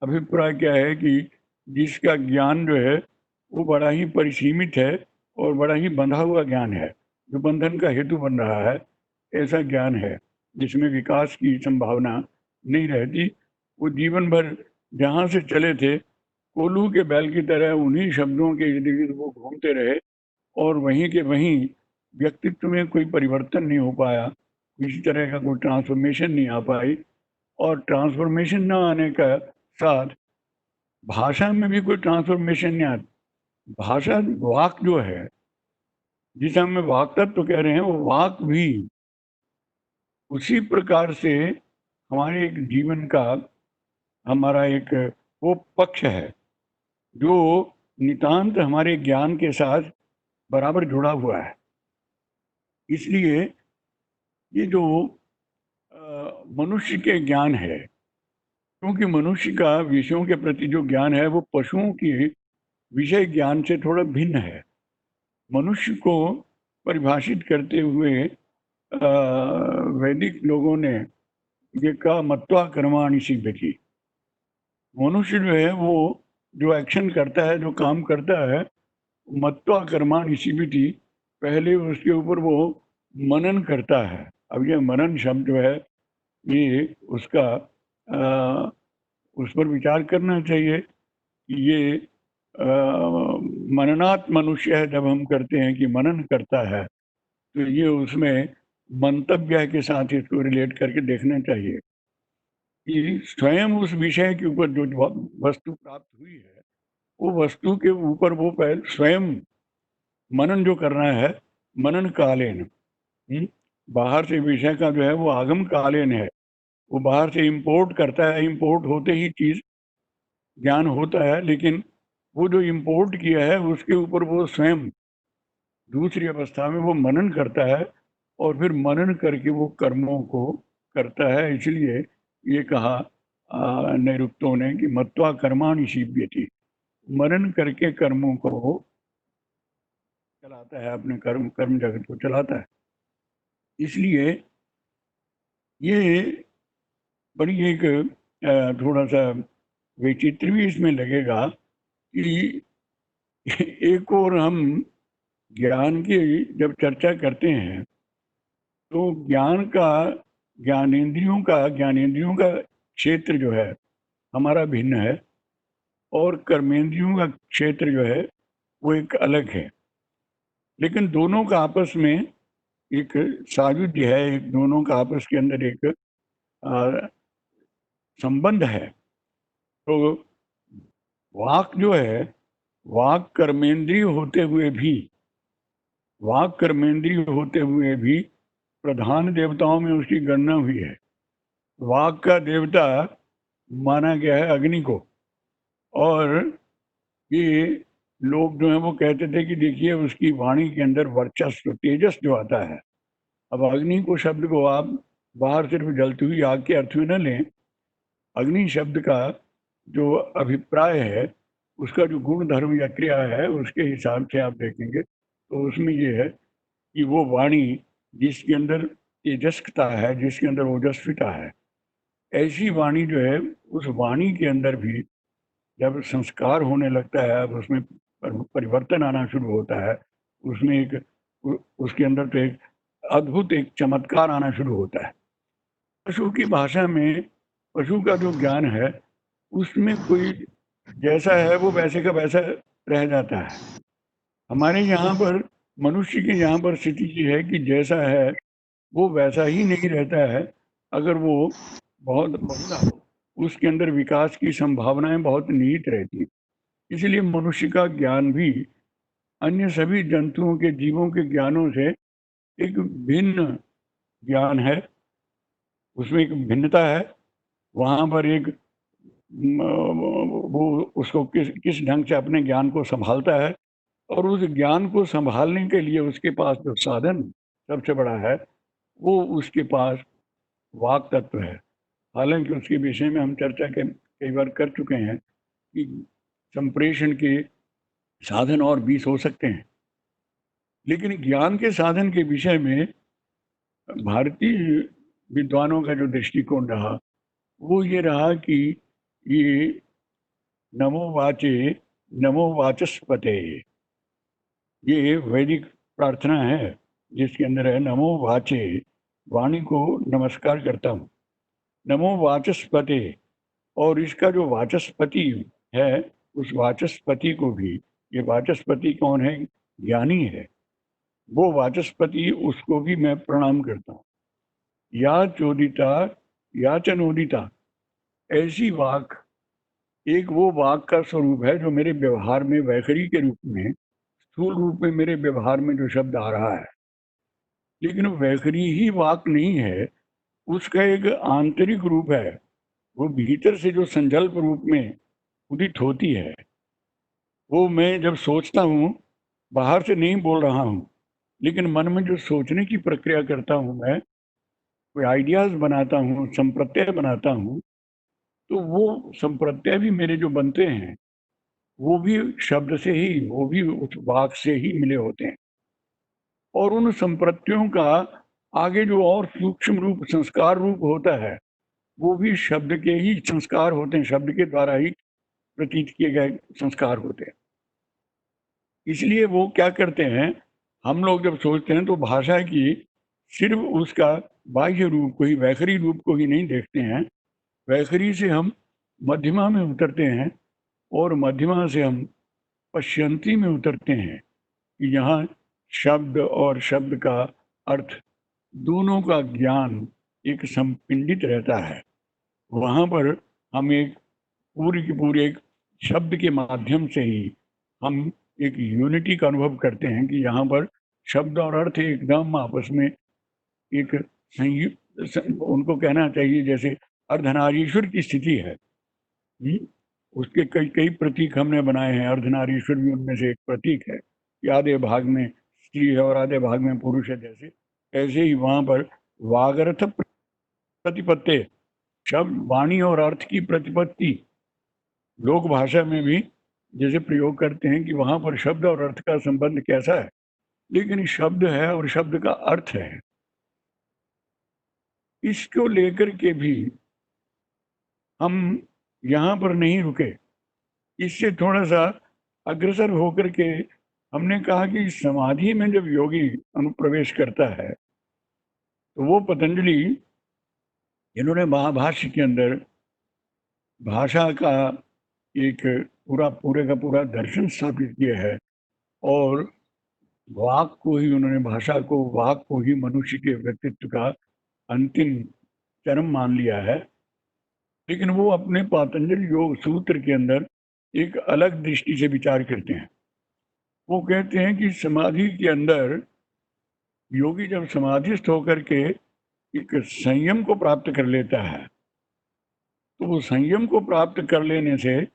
S4: अभिप्राय क्या है कि जिसका ज्ञान जो है वो बड़ा ही परिसीमित है और बड़ा ही बंधा हुआ ज्ञान है, जो बंधन का हेतु बन रहा है, ऐसा ज्ञान है जिसमें विकास की संभावना नहीं रहती। वो जीवन भर जहाँ से चले थे, कोल्हू के बैल की तरह उन्हीं शब्दों के इर्द गिर्द वो घूमते रहे, और वहीं के वहीं व्यक्तित्व में कोई परिवर्तन नहीं हो पाया, किसी तरह का कोई ट्रांसफॉर्मेशन नहीं आ पाई। और ट्रांसफॉर्मेशन न आने का साथ भाषा में भी कोई ट्रांसफॉर्मेशन नहीं आती। भाषा, वाक जो है, जिसे हम वाक तत्व कह रहे हैं, वो वाक भी उसी प्रकार से हमारे एक जीवन का, हमारा एक वो पक्ष है जो नितांत हमारे ज्ञान के साथ बराबर जुड़ा हुआ है। इसलिए ये जो मनुष्य के ज्ञान है, क्योंकि मनुष्य का विषयों के प्रति जो ज्ञान है वो पशुओं की विषय ज्ञान से थोड़ा भिन्न है। मनुष्य को परिभाषित करते हुए वैदिक लोगों ने ये कहा, मत्वा कर्माणि सिद्ध्यति। मनुष्य जो है वो जो एक्शन करता है, जो काम करता है, मत्वा कर्माणि सिद्ध्यति, पहले उसके ऊपर वो मनन करता है। अब ये मनन शब्द जो है, ये उसका उस पर विचार करना चाहिए कि ये मननात् मनुष्य है। जब हम करते हैं कि मनन करता है, तो ये उसमें मंतव्य के साथ इसको रिलेट करके देखना चाहिए। कि स्वयं उस विषय के ऊपर जो वस्तु प्राप्त हुई है, वो वस्तु के ऊपर वो पहले स्वयं मनन जो करना है, मनन कालीन, बाहर से विषय का जो है वो आगम कालीन है, वो बाहर से इंपोर्ट करता है, इंपोर्ट होते ही चीज ज्ञान होता है, लेकिन वो जो इंपोर्ट किया है उसके ऊपर वो स्वयं दूसरी अवस्था में वो मनन करता है, और फिर मनन करके वो कर्मों को करता है। इसलिए ये कहा नैरुक्तों ने कि मत्वा कर्माणि शिव्यति, मनन करके कर्मों को चलाता है, अपने कर्म जगत को चलाता है। इसलिए ये बड़ी एक थोड़ा सा विचित्र भी इसमें लगेगा कि एक और हम ज्ञान की जब चर्चा करते हैं तो ज्ञानेंद्रियों का क्षेत्र जो है हमारा भिन्न है, और कर्मेंद्रियों का क्षेत्र जो है वो एक अलग है, लेकिन दोनों का आपस में एक सायुज्य है, एक दोनों का आपस के अंदर एक संबंध है। तो वाक जो है, वाक कर्मेंद्रिय होते हुए भी प्रधान देवताओं में उसकी गणना हुई है। वाक का देवता माना गया है अग्नि को, और ये लोग जो है वो कहते थे कि देखिए उसकी वाणी के अंदर वर्चस्व, तेजस जो आता है। अब अग्नि को शब्द को आप बाहर सिर्फ जलती हुई आग के अर्थ में न लें। अग्नि शब्द का जो अभिप्राय है, उसका जो गुण धर्म या क्रिया है, उसके हिसाब से आप देखेंगे तो उसमें ये है कि वो वाणी जिसके अंदर तेजस्कता है, जिसके अंदर ओजस्विता है, ऐसी वाणी जो है, उस वाणी के अंदर भी जब संस्कार होने लगता है, अब उसमें परिवर्तन आना शुरू होता है, उसमें उसके अंदर तो एक अद्भुत एक चमत्कार आना शुरू होता है। पशु की भाषा में पशु का जो ज्ञान है, उसमें कोई जैसा है वो वैसे का वैसा रह जाता है। हमारे यहाँ पर मनुष्य के यहाँ पर स्थिति ये है कि जैसा है वो वैसा ही नहीं रहता है। अगर वो बहुत बहुधा हो, उसके अंदर विकास की संभावनाएं बहुत निहित रहती हैं। इसलिए मनुष्य का ज्ञान भी अन्य सभी जंतुओं के, जीवों के ज्ञानों से एक भिन्न ज्ञान है, उसमें एक भिन्नता है। वहाँ पर एक वो उसको किस ढंग से अपने ज्ञान को संभालता है, और उस ज्ञान को संभालने के लिए उसके पास जो साधन सबसे बड़ा है, वो उसके पास वाक तत्व है। हालांकि उसके विषय में हम चर्चा कई बार कर चुके हैं कि संप्रेषण के साधन और 20 हो सकते हैं, लेकिन ज्ञान के साधन के विषय में भारतीय विद्वानों का जो दृष्टिकोण रहा वो ये रहा कि ये नमो वाचस्पते, ये वैदिक प्रार्थना है जिसके अंदर है नमो वाचे, वाणी को नमस्कार करता हूँ, नमो वाचस्पते। और इसका जो वाचस्पति है, उस वाचस्पति को भी, ये वाचस्पति कौन है? ज्ञानी है। वो वाचस्पति, उसको भी मैं प्रणाम करता हूँ। या चोदिता या चनोदिता, ऐसी वाक एक वो वाक का स्वरूप है जो मेरे व्यवहार में वैखरी के रूप में, स्थूल रूप में मेरे व्यवहार में जो शब्द आ रहा है, लेकिन वैखरी ही वाक नहीं है, उसका एक आंतरिक रूप है। वो भीतर से जो संकल्प रूप में उदित होती है, वो मैं जब सोचता हूँ, बाहर से नहीं बोल रहा हूँ, लेकिन मन में जो सोचने की प्रक्रिया करता हूँ, मैं कोई आइडियाज बनाता हूँ, संप्रत्यय बनाता हूँ, तो वो संप्रत्यय भी मेरे जो बनते हैं वो भी शब्द से ही, वो भी उस वाक से ही मिले होते हैं। और उन संप्रत्ययों का आगे जो और सूक्ष्म रूप, संस्कार रूप होता है, वो भी शब्द के ही संस्कार होते हैं, शब्द के द्वारा ही प्रतीत किए गए संस्कार होते हैं। इसलिए वो क्या करते हैं, हम लोग जब सोचते हैं तो भाषा की सिर्फ उसका बाह्य रूप को ही, वैखरी रूप को ही नहीं देखते हैं। वैखरी से हम मध्यमा में उतरते हैं, और मध्यमा से हम पश्यंती में उतरते हैं कि यहाँ शब्द और शब्द का अर्थ दोनों का ज्ञान एक संपिंडित रहता है। वहाँ पर हम एक पूरी की पूरी एक शब्द के माध्यम से ही हम एक यूनिटी का अनुभव करते हैं कि यहाँ पर शब्द और अर्थ एकदम आपस में एक उनको कहना चाहिए जैसे अर्धनारीश्वर की स्थिति है। उसके कई कई प्रतीक हमने बनाए हैं। अर्धनारीश्वर भी उनमें से एक प्रतीक है कि आधे भाग में स्त्री है और आधे भाग में पुरुष है। जैसे ऐसे ही वहाँ पर वागर्थ प्रतिपत्ति, शब्द वाणी और अर्थ की प्रतिपत्ति लोक भाषा में भी जैसे प्रयोग करते हैं कि वहाँ पर शब्द और अर्थ का संबंध कैसा है, लेकिन शब्द है और शब्द का अर्थ है। इसको लेकर के भी हम यहाँ पर नहीं रुके, इससे थोड़ा सा अग्रसर होकर के हमने कहा कि समाधि में जब योगी अनुप्रवेश करता है तो वो पतंजलि जिन्होंने महाभाष्य के अंदर भाषा का एक पूरे का पूरा दर्शन स्थापित किया है और वाक को ही उन्होंने भाषा को वाक को ही मनुष्य के व्यक्तित्व का अंतिम चरम मान लिया है, लेकिन वो अपने पातंजल योग सूत्र के अंदर एक अलग दृष्टि से विचार करते हैं। वो कहते हैं कि समाधि के अंदर योगी जब समाधिस्थ होकर के एक संयम को प्राप्त कर लेता है तो वो संयम को प्राप्त कर लेने से,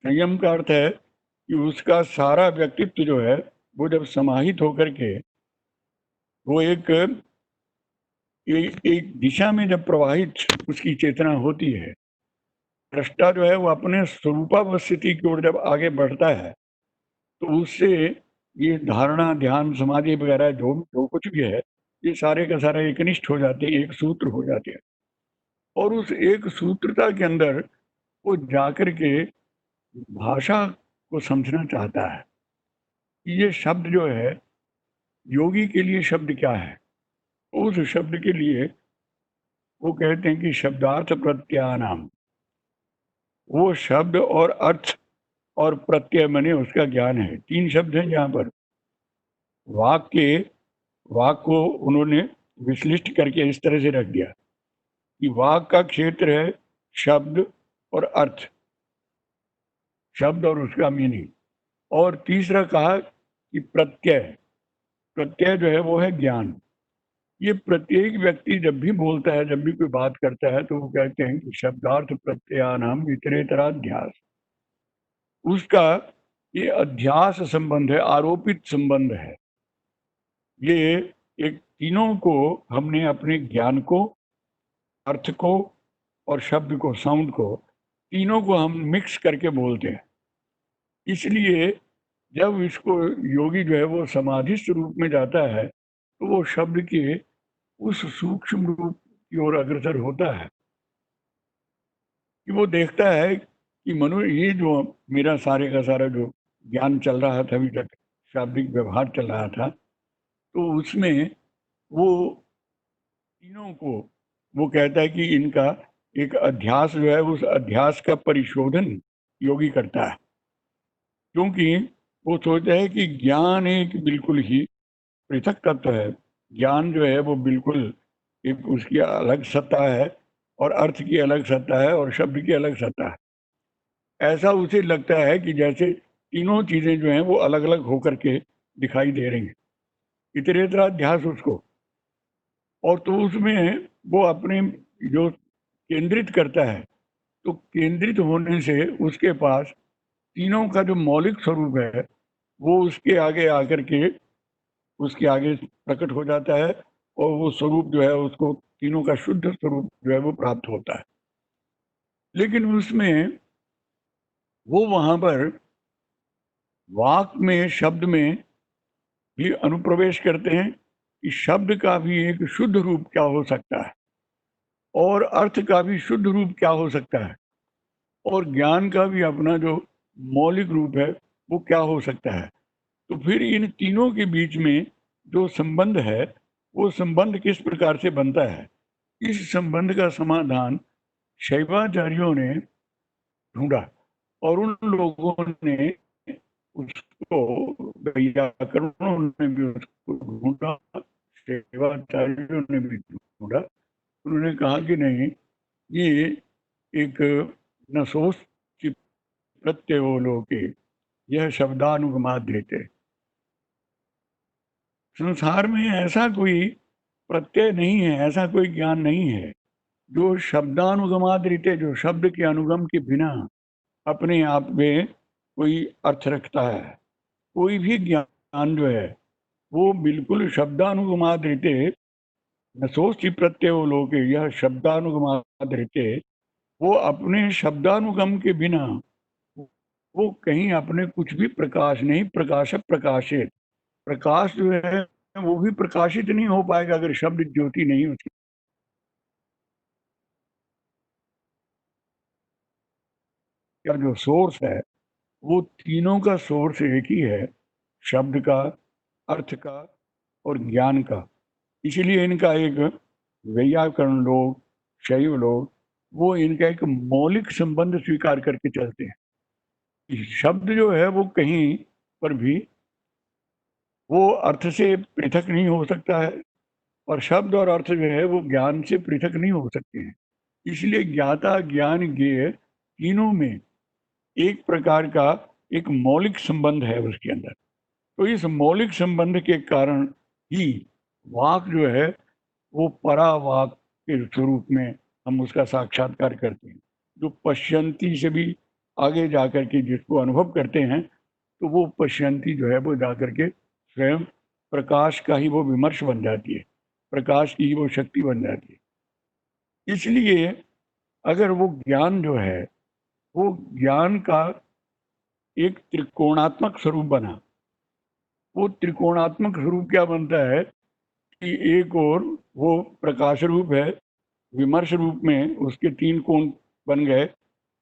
S4: संयम का अर्थ है कि उसका सारा व्यक्तित्व जो है वो जब समाहित होकर के वो एक दिशा में जब प्रवाहित उसकी चेतना होती है, दृष्टा जो है वो अपने स्वरूपावस्थिति की ओर जब आगे बढ़ता है तो उससे ये धारणा ध्यान समाधि वगैरह जो जो कुछ भी है ये सारे का सारा एकनिष्ठ हो जाते हैं, एक सूत्र हो जाते हैं। और उस एक सूत्रता के अंदर वो जाकर के भाषा को समझना चाहता है कि ये शब्द जो है योगी के लिए शब्द क्या है। उस शब्द के लिए वो कहते हैं कि शब्दार्थ प्रत्यानाम, वो शब्द और अर्थ और प्रत्यय मने उसका ज्ञान है। तीन शब्द हैं जहाँ पर वाक को उन्होंने विश्लिष्ट करके इस तरह से रख दिया कि वाक का क्षेत्र है शब्द और अर्थ, शब्द और उसका मीनिंग। और तीसरा कहा कि प्रत्यय जो है वो है ज्ञान। ये प्रत्येक व्यक्ति जब भी बोलता है, जब भी कोई बात करता है तो वो कहते हैं कि शब्दार्थ प्रत्ययानाम इतरेतराध्यास, उसका ये अध्यास संबंध है, आरोपित संबंध है। ये एक तीनों को हमने अपने ज्ञान को, अर्थ को और शब्द को, साउंड को, तीनों को हम मिक्स करके बोलते हैं। इसलिए जब इसको योगी जो है वो समाधिस्थ रूप में जाता है तो वो शब्द के उस सूक्ष्म रूप की ओर अग्रसर होता है कि वो देखता है कि ये जो मेरा सारे का सारा जो ज्ञान चल रहा था अभी तक, शाब्दिक व्यवहार चल रहा था, तो उसमें वो तीनों को वो कहता है कि इनका एक अध्यास जो है उस अध्यास का परिशोधन योगी करता है, क्योंकि वो सोचता है कि ज्ञान एक बिल्कुल ही पृथक तत्व है। ज्ञान जो है वो बिल्कुल एक उसकी अलग सत्ता है और अर्थ की अलग सत्ता है और शब्द की अलग सत्ता है। ऐसा उसे लगता है कि जैसे तीनों चीज़ें जो हैं वो अलग अलग होकर के दिखाई दे रही हैं, इतरेतराध्यास उसको। और तो उसमें वो अपने जो केंद्रित करता है, तो केंद्रित होने से उसके पास तीनों का जो मौलिक स्वरूप है वो उसके आगे आकर के उसके आगे प्रकट हो जाता है और वो स्वरूप जो है उसको तीनों का शुद्ध स्वरूप जो है वो प्राप्त होता है। लेकिन उसमें वो वहाँ पर वाक में, शब्द में भी अनुप्रवेश करते हैं कि शब्द का भी एक शुद्ध रूप क्या हो सकता है और अर्थ का भी शुद्ध रूप क्या हो सकता है और ज्ञान का भी अपना जो मौलिक रूप है वो क्या हो सकता है। तो फिर इन तीनों के बीच में जो संबंध है वो संबंध किस प्रकार से बनता है, इस संबंध का समाधान शैवाचार्यों ने ढूंढा और उन लोगों ने उसको, व्याकरणों ने भी उसको ढूंढा, शैवाचार्यों ने भी ढूंढा। उन्होंने कहा कि नहीं, ये एक नसोस की प्रत्ययो लोके यह शब्दानुगमाद्रिते। संसार में ऐसा कोई प्रत्यय नहीं है, ऐसा कोई ज्ञान नहीं है जो शब्दानुगमाद्रिते, जो शब्द के अनुगम के बिना अपने आप में कोई अर्थ रखता है। कोई भी ज्ञान जो है वो बिल्कुल शब्दानुगमाद्रिते नसोस्ति प्रत्ययो लोके यह शब्दानुगमाद्रिते, वो अपने शब्दानुगम के बिना वो कहीं अपने कुछ भी प्रकाश नहीं, प्रकाश प्रकाशित, प्रकाश जो है वो भी प्रकाशित नहीं हो पाएगा अगर शब्द ज्योति नहीं उसकी। का जो सोर्स है वो तीनों का सोर्स एक ही है, शब्द का, अर्थ का और ज्ञान का। इसलिए इनका एक वैयाकरण लोग, शैव लोग, वो इनका एक मौलिक संबंध स्वीकार करके चलते हैं कि शब्द जो है वो कहीं पर भी वो अर्थ से पृथक नहीं हो सकता है, और शब्द और अर्थ जो है वो ज्ञान से पृथक नहीं हो सकते हैं। इसलिए ज्ञाता ज्ञान ज्ञेय तीनों में एक प्रकार का एक मौलिक संबंध है उसके अंदर। तो इस मौलिक संबंध के कारण ही वाक जो है वो परावाक के स्वरूप में हम उसका साक्षात्कार करते हैं। जो पश्यंती से भी आगे जाकर के जिसको अनुभव करते हैं, तो वो पश्यंती जो है वो जाकर के स्वयं प्रकाश का ही वो विमर्श बन जाती है, प्रकाश की ही वो शक्ति बन जाती है। इसलिए अगर वो ज्ञान जो है वो ज्ञान का एक त्रिकोणात्मक स्वरूप बना, वो त्रिकोणात्मक स्वरूप क्या बनता है कि एक और वो प्रकाश रूप है, विमर्श रूप में उसके तीन कोण बन गए,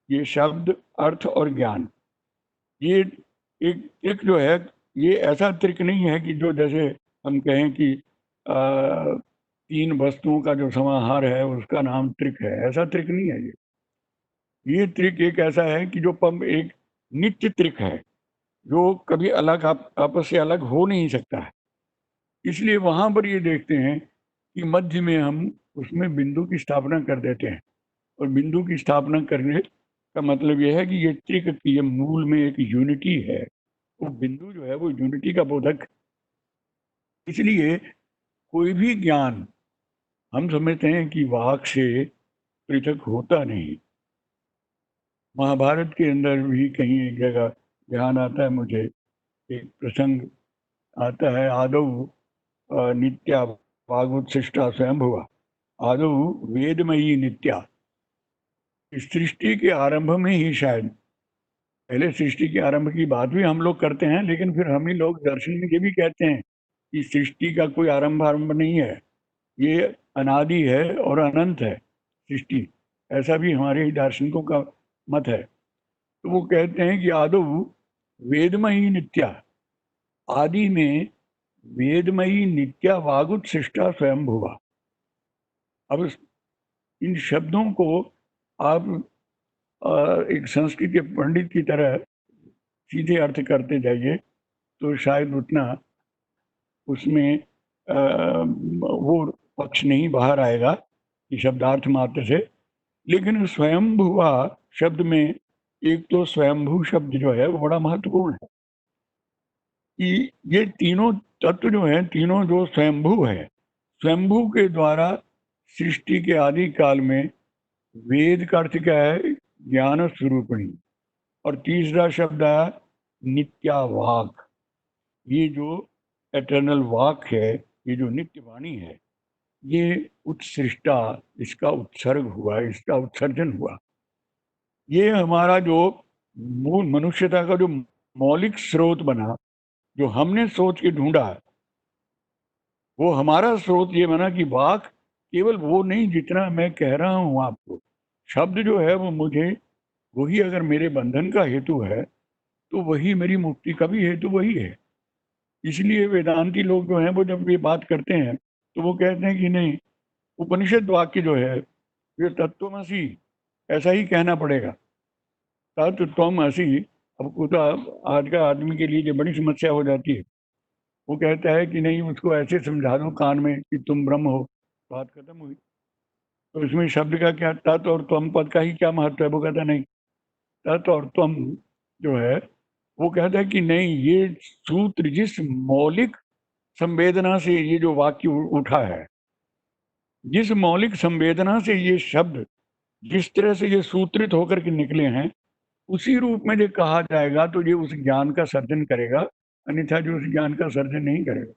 S4: ये शब्द, अर्थ और ज्ञान। ये एक त्रिक जो है ये ऐसा त्रिक नहीं है कि जो जैसे हम कहें कि तीन वस्तुओं का जो समाहार है उसका नाम त्रिक है, ऐसा त्रिक नहीं है। ये त्रिक एक ऐसा है कि जो एक नित्य त्रिक है जो कभी अलग आपस से अलग हो नहीं सकता है। इसलिए वहाँ पर ये देखते हैं कि मध्य में हम उसमें बिंदु की स्थापना कर देते हैं, और बिंदु की स्थापना करने का मतलब यह है कि ये त्रिक की ये मूल में एक यूनिटी है, वो बिंदु जो है वो यूनिटी का बोधक। इसलिए कोई भी ज्ञान हम समझते हैं कि वाक से पृथक होता नहीं। महाभारत के अंदर भी कहीं एक जगह ध्यान आता है मुझे, एक प्रसंग आता है, आदौ नित्या वागुत्सिष्टा स्वयंभुवा, आदौ वेदमयी नित्या। सृष्टि के आरंभ में ही शायद, पहले सृष्टि के आरंभ की बात भी हम लोग करते हैं, लेकिन फिर हम ही लोग दर्शन में ये भी कहते हैं कि सृष्टि का कोई आरंभ नहीं है, ये अनादि है और अनंत है सृष्टि, ऐसा भी हमारे ही दार्शनिकों का मत है। तो वो कहते हैं कि आदौ वेदमयी नित्या, आदि में वेदमयी नित्या वागुत्सिष्टा स्वयंभुवा। अब इन शब्दों को आप एक संस्कृत के पंडित की तरह सीधे अर्थ करते जाइए तो शायद उतना उसमें वो पक्ष नहीं बाहर आएगा कि शब्दार्थ मात्र से। लेकिन स्वयंभुवा शब्द में एक तो स्वयंभू शब्द जो है वो बड़ा महत्वपूर्ण है कि ये तीनों तत्व जो है, तीनों जो स्वयंभू है, स्वयंभू के द्वारा सृष्टि के आदि काल में वेद का अर्थ क्या है, ज्ञान स्वरूपिणी, और तीसरा शब्द आया नित्या वाक। ये जो एटर्नल वाक है, ये जो नित्य वाणी है, ये उत्सृष्टा, इसका उत्सर्ग हुआ, इसका उत्सर्जन हुआ। ये हमारा जो मूल मनुष्यता का जो मौलिक स्रोत बना, जो हमने सोच के ढूंढा, वो हमारा स्रोत ये बना कि वाक केवल वो नहीं जितना मैं कह रहा हूँ आपको। शब्द जो है वो मुझे, वही अगर मेरे बंधन का हेतु है तो वही मेरी मुक्ति का भी हेतु वही है। इसलिए वेदांती लोग जो हैं वो जब ये बात करते हैं तो वो कहते हैं कि नहीं, उपनिषद वाक्य जो है ये तत्वमसि, ऐसा ही कहना पड़ेगा, तत्वमसि। अब तो आज का आदमी के लिए ये बड़ी समस्या हो जाती है, वो कहता है कि नहीं उसको ऐसे समझा दो कान में कि तुम ब्रह्म हो, बात खत्म हुई। तो इसमें शब्द का क्या तत् और त्वम पद का ही क्या महत्व है? वो कहता नहीं, तत् और त्वम जो है वो कहता है कि नहीं, ये सूत्र जिस मौलिक संवेदना से ये जो वाक्य उठा है, जिस मौलिक संवेदना से ये शब्द जिस तरह से ये सूत्रित होकर के निकले हैं, उसी रूप में जो कहा जाएगा तो ये उस ज्ञान का सर्जन करेगा, अन्यथा जो उस ज्ञान का सर्जन नहीं करेगा।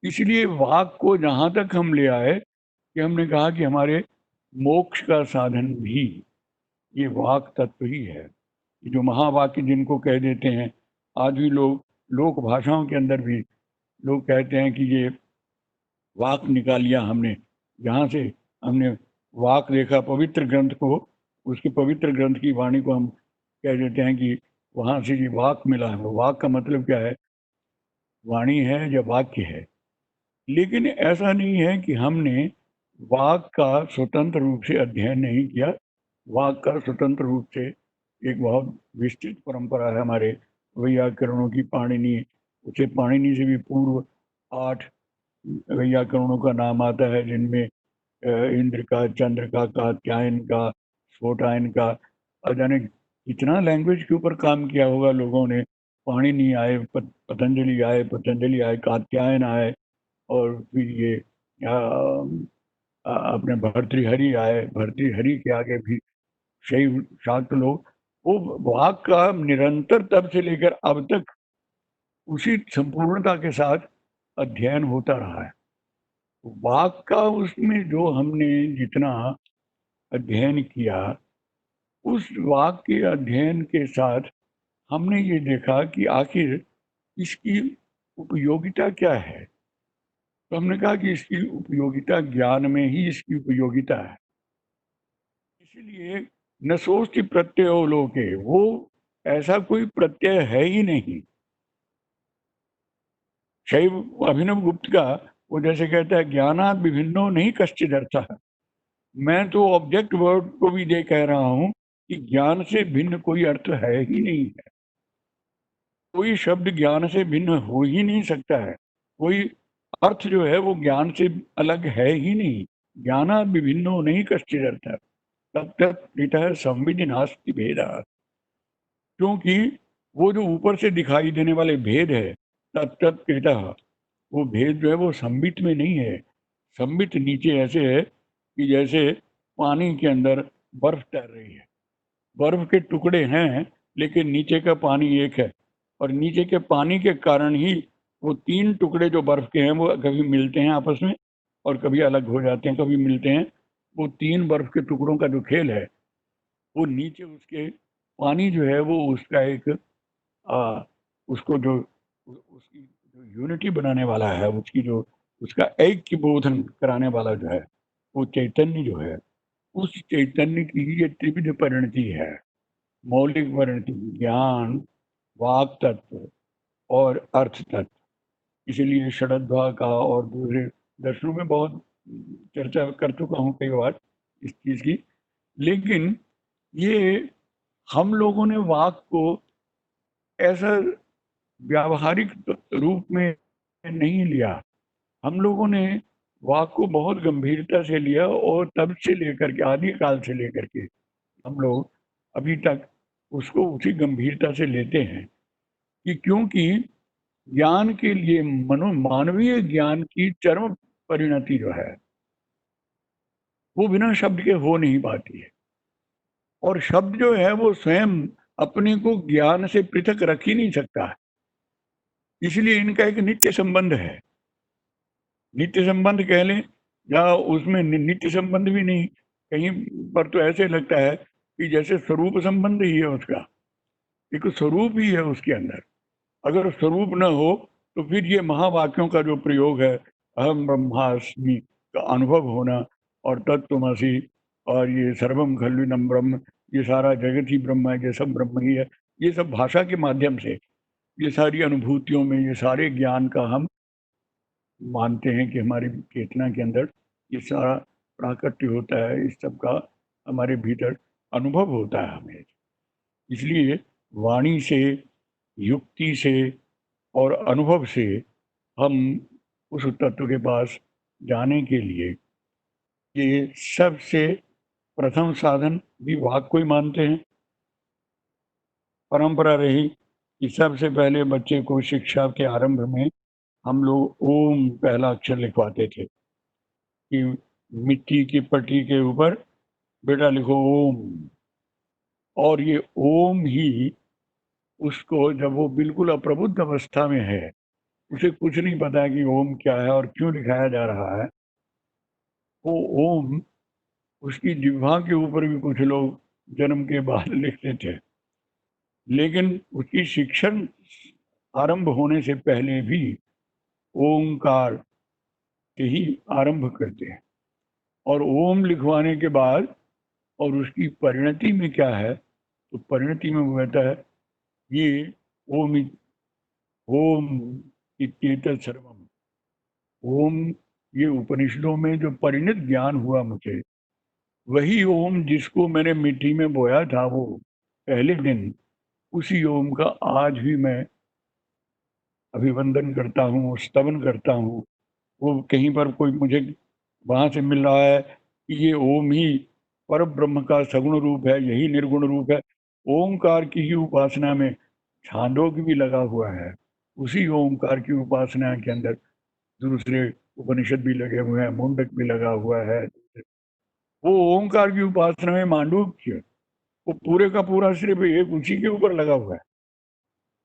S4: इसलिए वाक को जहाँ तक हम ले आए कि हमने कहा कि हमारे मोक्ष का साधन भी ये वाक तत्व ही है। ये जो महावाक्य जिनको कह देते हैं, आज भी लोग लोक भाषाओं के अंदर भी लोग कहते हैं कि ये वाक निकाल लिया हमने, जहाँ से हमने वाक देखा पवित्र ग्रंथ को, उसके पवित्र ग्रंथ की वाणी को हम कह देते हैं कि वहाँ से ये वाक मिला है। वाक का मतलब क्या है? वाणी है या वाक्य है। लेकिन ऐसा नहीं है कि हमने वाक का स्वतंत्र रूप से अध्ययन नहीं किया। वाक का स्वतंत्र रूप से एक बहुत विस्तृत परंपरा है हमारे वैयाकरणों की। पाणिनि, उसे पाणिनि से भी पूर्व 8 वैयाकरणों का नाम आता है, जिनमें इंद्र का, चंद्र का, कात्यायन का, स्फोटायन का, और जाने कितना लैंग्वेज के ऊपर काम किया होगा लोगों ने। पाणिनि आए, पतंजलि आए, पतंजलि आए, कात्यायन आए, और फिर ये अपने भर्तृहरि आए। भर्तृहरि के आगे भी शैव शाक्त लोग। वो वाक का निरंतर तब से लेकर अब तक उसी संपूर्णता के साथ अध्ययन होता रहा है। वाक का उसमें जो हमने जितना अध्ययन किया, उस वाक के अध्ययन के साथ हमने ये देखा कि आखिर इसकी उपयोगिता क्या है। तो हमने कहा कि इसकी उपयोगिता ज्ञान में ही इसकी उपयोगिता है। इसलिए न सोचती प्रत्ययो लोके, वो ऐसा कोई प्रत्यय है ही नहीं। शैव अभिनव गुप्त का वो जैसे कहता है, ज्ञानात विभिन्नो नहीं कश्चिद अर्थः। मैं तो ऑब्जेक्ट वर्ड को भी दे कह रहा हूं कि ज्ञान से भिन्न कोई अर्थ है ही नहीं है। कोई शब्द ज्ञान से भिन्न हो ही नहीं सकता है। कोई अर्थ जो है वो ज्ञान से अलग है ही नहीं। ज्ञानात विभिन्नो नहीं कश्चिद अर्थः तब तक इतः संविधि नास्ति भेदा। क्योंकि वो जो ऊपर से दिखाई देने वाले भेद है, तब तक इतः, वो भेद जो है वो संबित में नहीं है। संबित नीचे ऐसे है कि जैसे पानी के अंदर बर्फ तैर रही है। बर्फ के टुकड़े हैं लेकिन नीचे का पानी एक है, और नीचे के पानी के कारण ही वो 3 टुकड़े जो बर्फ के हैं वो कभी मिलते हैं आपस में और कभी अलग हो जाते हैं, कभी मिलते हैं। वो 3 बर्फ के टुकड़ों का जो खेल है, वो नीचे उसके पानी जो है वो उसका एक उसको जो उसकी जो यूनिटी बनाने वाला है, उसकी जो उसका ऐक्य बोधन कराने वाला जो है, वो चैतन्य जो है, उस चैतन्य की ही ये त्रिविध परिणति है। मौलिक परिणति, ज्ञान, वाक तत्व और अर्थ तत्व। इसीलिए षडद्वा का और दूसरे दर्शनों में बहुत चर्चा कर चुका हूँ कई बार इस चीज की। लेकिन ये हम लोगों ने वाक को ऐसा व्यावहारिक रूप में नहीं लिया। हम लोगों ने वाक को बहुत गंभीरता से लिया, और तब से लेकर के आदिकाल से लेकर के हम लोग अभी तक उसको उसी गंभीरता से लेते हैं कि क्योंकि ज्ञान के लिए मानवीय ज्ञान की चरम परिणति जो है वो बिना शब्द के हो नहीं पाती है। और शब्द जो है वो स्वयं अपने को ज्ञान से पृथक रख ही नहीं सकता है। इसलिए इनका एक नित्य संबंध है। नित्य संबंध कह लें या उसमें नित्य संबंध भी नहीं, कहीं पर तो ऐसे लगता है कि जैसे स्वरूप संबंध ही है उसका, एक स्वरूप ही है उसके अंदर। अगर स्वरूप न हो तो फिर ये महावाक्यों का जो प्रयोग है, अहम ब्रह्मास्मि का अनुभव होना, और तत्त्वमसि, और ये सर्वम खल्विदं ब्रह्म, ये सारा जगत ही ब्रह्म है, ये सब ब्रह्म ही है, ये सब भाषा के माध्यम से ये सारी अनुभूतियों में ये सारे ज्ञान का हम मानते हैं कि हमारी चेतना के अंदर ये सारा प्राकट्य होता है, इस सब का हमारे भीतर अनुभव होता है हमें। इसलिए वाणी से, युक्ति से और अनुभव से हम उस तत्व के पास जाने के लिए ये सबसे प्रथम साधन भी वाक को ही मानते हैं। परंपरा रही कि सबसे पहले बच्चे को शिक्षा के आरंभ में हम लोग ओम पहला अक्षर लिखवाते थे कि मिट्टी की पट्टी के ऊपर बेटा लिखो ओम। और ये ओम ही उसको, जब वो बिल्कुल अप्रबुद्ध अवस्था में है, उसे कुछ नहीं पता कि ओम क्या है और क्यों लिखाया जा रहा है, वो ओम उसकी जिह्वा के ऊपर भी कुछ लोग जन्म के बाद लिखते थे, लेकिन उसकी शिक्षण आरंभ होने से पहले भी ओंकार से ही आरंभ करते हैं। और ओम लिखवाने के बाद और उसकी परिणति में क्या है, तो परिणति में वो कहता है ये ओम ओम इत्येतत् सर्वम। ओम, ये उपनिषदों में जो परिणत ज्ञान हुआ मुझे, वही ओम जिसको मैंने मिट्टी में बोया था वो पहले दिन, उसी ओम का आज भी मैं अभिवंदन करता हूँ, स्तवन करता हूँ। वो कहीं पर कोई मुझे वहाँ से मिल रहा है कि ये ओम ही पर ब्रह्म का सगुण रूप है, यही निर्गुण रूप है, ओमकार की ही उपासना में छांदोग्य भी लगा हुआ है, उसी ओमकार की उपासना के अंदर दूसरे उपनिषद भी लगे हुए हैं, मुंडक भी लगा हुआ है। वो ओमकार की उपासना में मांडूक्य, वो पूरे का पूरा सिर्फ एक उसी के ऊपर लगा हुआ है।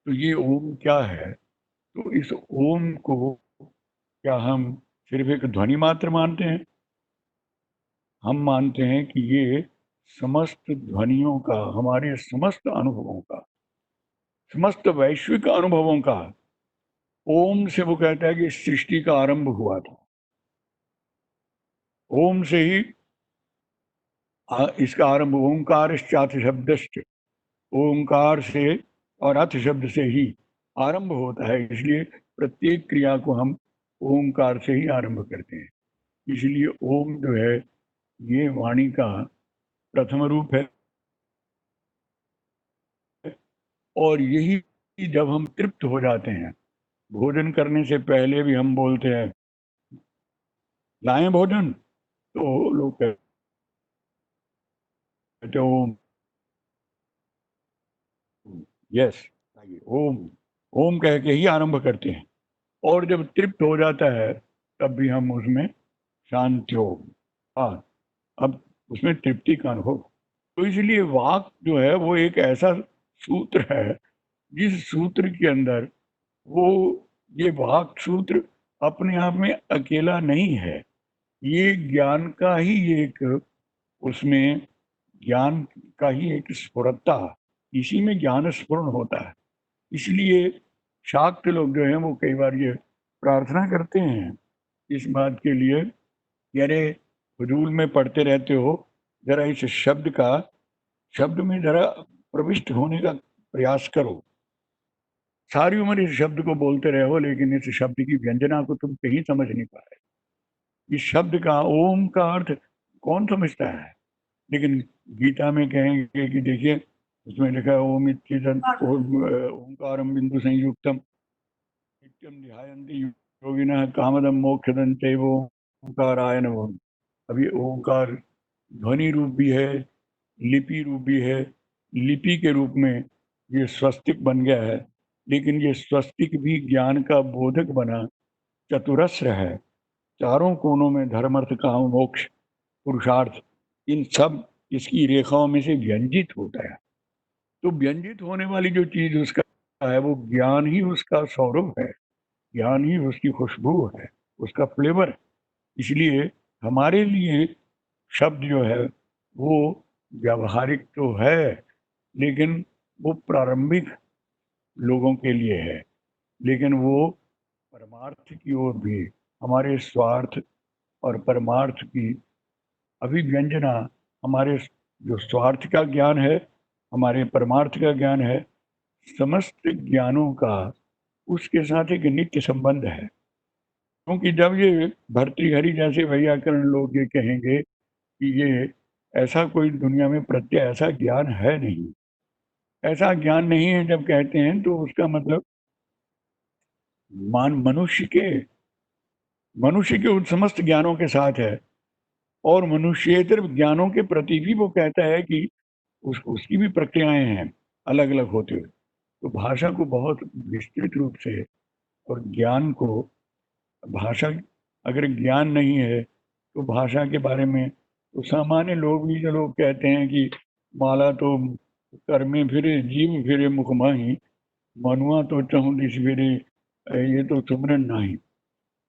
S4: तो ये ओम क्या है? तो इस ओम को क्या हम सिर्फ एक ध्वनि मात्र मानते हैं? हम मानते हैं कि ये समस्त ध्वनियों का, हमारे समस्त अनुभवों का, समस्त वैश्विक अनुभवों का, ओम से वो कहता है कि सृष्टि का आरंभ हुआ था। ओम से ही इसका आरंभ, ओंकार शब्दश्च, ओंकार से और अथ शब्द से ही आरंभ होता है। इसलिए प्रत्येक क्रिया को हम ओंकार से ही आरंभ करते हैं। इसलिए ओम जो है ये वाणी का प्रथम रूप है। और यही जब हम तृप्त हो जाते हैं, भोजन करने से पहले भी हम बोलते हैं लाएं भोजन, तो लोग कहते ओम, यस, ओम, ओम कह के ही आरंभ करते हैं। और जब तृप्त हो जाता है तब भी हम उसमें शांति हो, हाँ, अब उसमें तृप्ति का अनुभव। तो इसलिए वाक जो है वो एक ऐसा सूत्र है जिस सूत्र के अंदर वो, ये वाक सूत्र अपने आप में अकेला नहीं है, ये ज्ञान का ही एक, उसमें ज्ञान का ही एक स्फुरता, इसी में ज्ञान स्फुरण होता है। इसलिए शाक्त लोग जो हैं वो कई बार ये प्रार्थना करते हैं इस बात के लिए कि अरे हुजूर में पढ़ते रहते हो, जरा इस शब्द में जरा प्रविष्ट होने का प्रयास करो। सारी उम्र इस शब्द को बोलते रहे हो, लेकिन इस शब्द की व्यंजना को तुम कहीं समझ नहीं पाए। इस शब्द का, ओम का अर्थ कौन समझता है? लेकिन गीता में कहेंगे कि देखिए उसमें लिखा है ओम ओंकारम बिंदु संयुक्तम नित्यम ध्यायन्ति योगिनः कामदम मोक्षदं चैव ओंकाराय नमः। अभी ओंकार ध्वनि रूप भी है, लिपि रूप भी है। लिपि के रूप में ये स्वस्तिक बन गया है, लेकिन ये स्वस्तिक भी ज्ञान का बोधक बना चतुरस्र है। चारों कोनों में धर्म अर्थ काम मोक्ष पुरुषार्थ, इन सब इसकी रेखाओं में से व्यंजित होता है। तो व्यंजित होने वाली जो चीज उसका है वो ज्ञान ही उसका स्वरूप है, ज्ञान ही उसकी खुशबू है, उसका फ्लेवर है। इसलिए हमारे लिए शब्द जो है वो व्यावहारिक तो है, लेकिन वो प्रारंभिक लोगों के लिए है, लेकिन वो परमार्थ की ओर भी, हमारे स्वार्थ और परमार्थ की अभिव्यंजना, हमारे जो स्वार्थ का ज्ञान है, हमारे परमार्थ का ज्ञान है, समस्त ज्ञानों का उसके साथ एक नित्य संबंध है। क्योंकि जब ये भर्तृहरि जैसे वैयाकरण लोग ये कहेंगे कि ये ऐसा कोई दुनिया में प्रत्यय ऐसा ज्ञान है नहीं, ऐसा ज्ञान नहीं है जब कहते हैं, तो उसका मतलब मनुष्य के उन समस्त ज्ञानों के साथ है और मनुष्येतर ज्ञानों के प्रति भी वो कहता है कि उसकी भी प्रक्रियाएं हैं अलग अलग होते हुए। तो भाषा को बहुत विस्तृत रूप से, और ज्ञान को, भाषा अगर ज्ञान नहीं है तो भाषा के बारे में तो सामान्य लोग भी जो लोग कहते हैं कि माला तो कर में फिरे जीव फिरे मुख माही, मनुआ तो चहु दिस फिरे, ये तो सुमरन नहीं।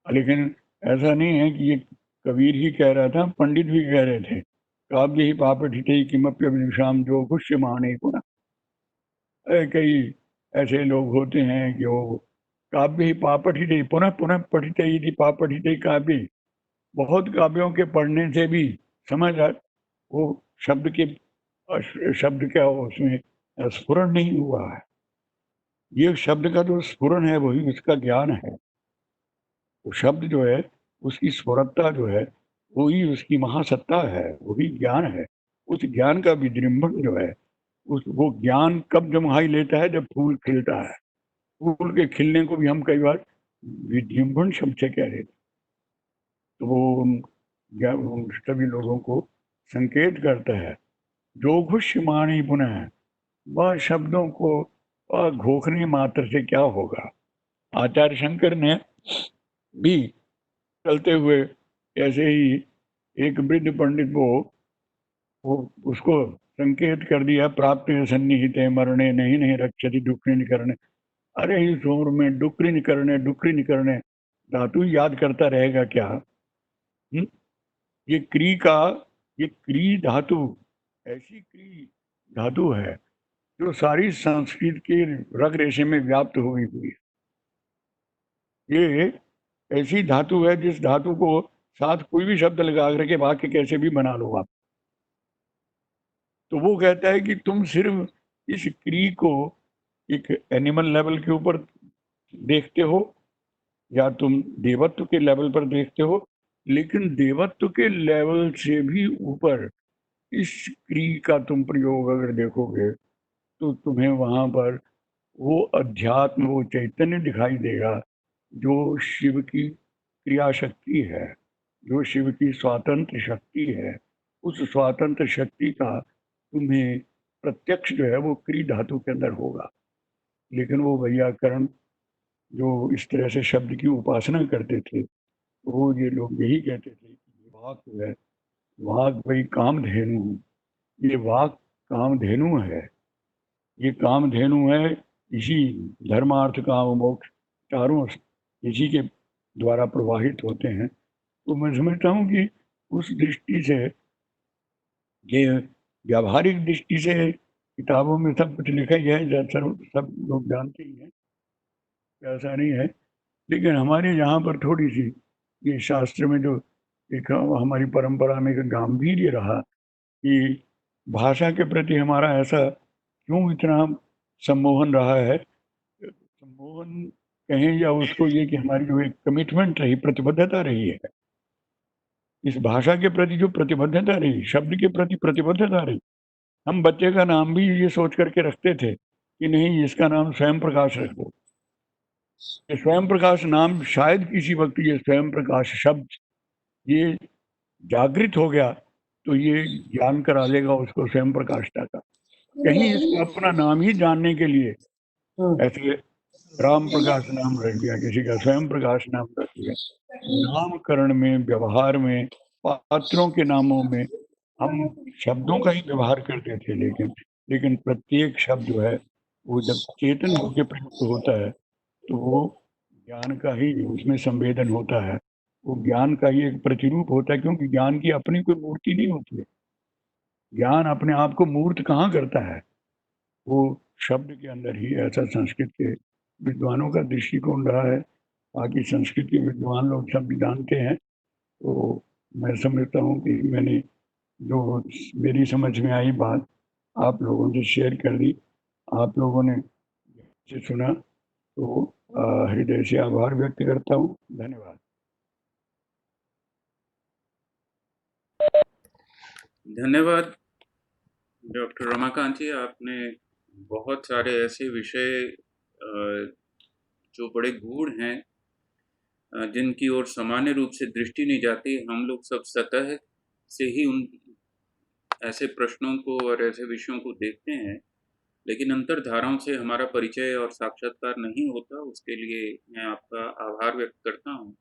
S4: लेकिन ऐसा नहीं है कि ये कबीर ही कह रहा था, पंडित भी कह रहे थे, काव्य ही पापट हिते किमप्य विदुषाम जो खुश्य माने पुनः। कई ऐसे लोग होते हैं कि वो काव्य ही पापट हिते पुनः पुनः पठित यदि पापट हिते काव्य, बहुत काव्यों के पढ़ने से भी समझ आ, वो शब्द के शब्द क्या उसमें स्फुरण नहीं हुआ है। ये शब्द का जो स्फुरण है वही उसका ज्ञान है। वो शब्द जो है उसकी स्फुरता जो है वही उसकी महासत्ता है, वही ज्ञान है। उस ज्ञान का विजृंभण जो है, उस वो ज्ञान कब जमाई लेता है, जब फूल खिलता है। फूल के खिलने को भी हम कई बार विजृंभण शब्द से कह देते, तो वो उन सभी लोगों को संकेत करता है। जो घुष्य माणी पुनः, वह शब्दों को घोखने मात्र से क्या होगा। आचार्य शंकर ने भी चलते हुए ऐसे ही एक वृद्ध पंडित वो उसको संकेत कर दिया, प्राप्त सन्निहित मरणे नहीं नहीं रक्षति डुक्रिन करने। अरे इस उम्र में डुक्रिन करने डुक्रिन करने धातु याद करता रहेगा क्या? ये क्री का, ये क्री धातु ऐसी क्री धातु है जो सारी संस्कृत के रग रेशे में व्याप्त हुई हुई है। ये ऐसी धातु है जिस धातु को साथ कोई भी शब्द लगा करके वाक्य कैसे भी बना लो आप। तो वो कहता है कि तुम सिर्फ इस क्री को एक एनिमल लेवल के ऊपर देखते हो या तुम देवत्व के लेवल पर देखते हो, लेकिन देवत्व के लेवल से भी ऊपर इस क्री का तुम प्रयोग अगर देखोगे तो तुम्हें वहां पर वो अध्यात्म, वो चैतन्य दिखाई देगा जो शिव की क्रिया शक्ति है, जो शिव की स्वातंत्र शक्ति है। उस स्वातंत्र शक्ति का तुम्हें प्रत्यक्ष जो है वो क्री धातु के अंदर होगा। लेकिन वो वैयाकरण जो इस तरह से शब्द की उपासना करते थे, वो ये लोग यही कहते थे कि वाक जो है, वाक भाई कामधेनु, ये वाक कामधेनु है, ये कामधेनु है। इसी धर्मार्थ काम मोक्ष चारों इसी के द्वारा प्रवाहित होते हैं। तो मैं समझता हूँ कि उस दृष्टि से, ये व्यावहारिक दृष्टि से किताबों में सब कुछ लिखा ही है, सब लोग जानते ही हैं, ऐसा नहीं है। लेकिन हमारे यहाँ पर थोड़ी सी ये शास्त्र में जो एक हमारी परंपरा में एक गांभीर्य रहा कि भाषा के प्रति हमारा ऐसा क्यों इतना सम्मोहन रहा है, सम्मोहन कहें या उसको ये कि हमारी जो एक कमिटमेंट रही, प्रतिबद्धता रही है, इस भाषा के प्रति जो प्रतिबद्धता रही, शब्द के प्रति प्रतिबद्धता रही। हम बच्चे का नाम भी ये सोच करके रखते थे कि नहीं इसका नाम स्वयं प्रकाश रख दो। ये स्वयं प्रकाश नाम शायद किसी वक्त ये स्वयं प्रकाश शब्द ये जागृत हो गया तो ये ज्ञान करा देगा उसको स्वयं प्रकाशता का। कहीं इसको अपना नाम ही जानने के लिए ऐसे राम प्रकाश नाम रख दिया, किसी का स्वयं प्रकाश नाम रख दिया। नामकरण में, व्यवहार में, पात्रों के नामों में हम शब्दों का ही व्यवहार करते थे, लेकिन प्रत्येक शब्द जो है वो जब चेतन होकर प्रयुक्त होता है तो वो ज्ञान का ही उसमें संवेदन होता है, वो ज्ञान का ही एक प्रतिरूप होता है। क्योंकि ज्ञान की अपनी कोई मूर्ति नहीं होती है, ज्ञान अपने आप को मूर्त कहाँ करता है, वो शब्द के अंदर ही। ऐसा संस्कृत के विद्वानों का दृष्टिकोण रहा है। बाकी संस्कृत के विद्वान लोग सब जानते हैं। तो मैं समझता हूँ कि मैंने जो मेरी समझ में आई बात आप लोगों से शेयर कर दी, आप लोगों ने से सुना, तो हृदय से आभार व्यक्त करता हूँ। धन्यवाद।
S1: धन्यवाद डॉक्टर रमाकांत जी, आपने बहुत सारे ऐसे विषय जो बड़े गूढ़ हैं जिनकी ओर सामान्य रूप से दृष्टि नहीं जाती, हम लोग सब सतह से ही उन ऐसे प्रश्नों को और ऐसे विषयों को देखते हैं, लेकिन अंतर्धाराओं से हमारा परिचय और साक्षात्कार नहीं होता, उसके लिए मैं आपका आभार व्यक्त करता हूँ।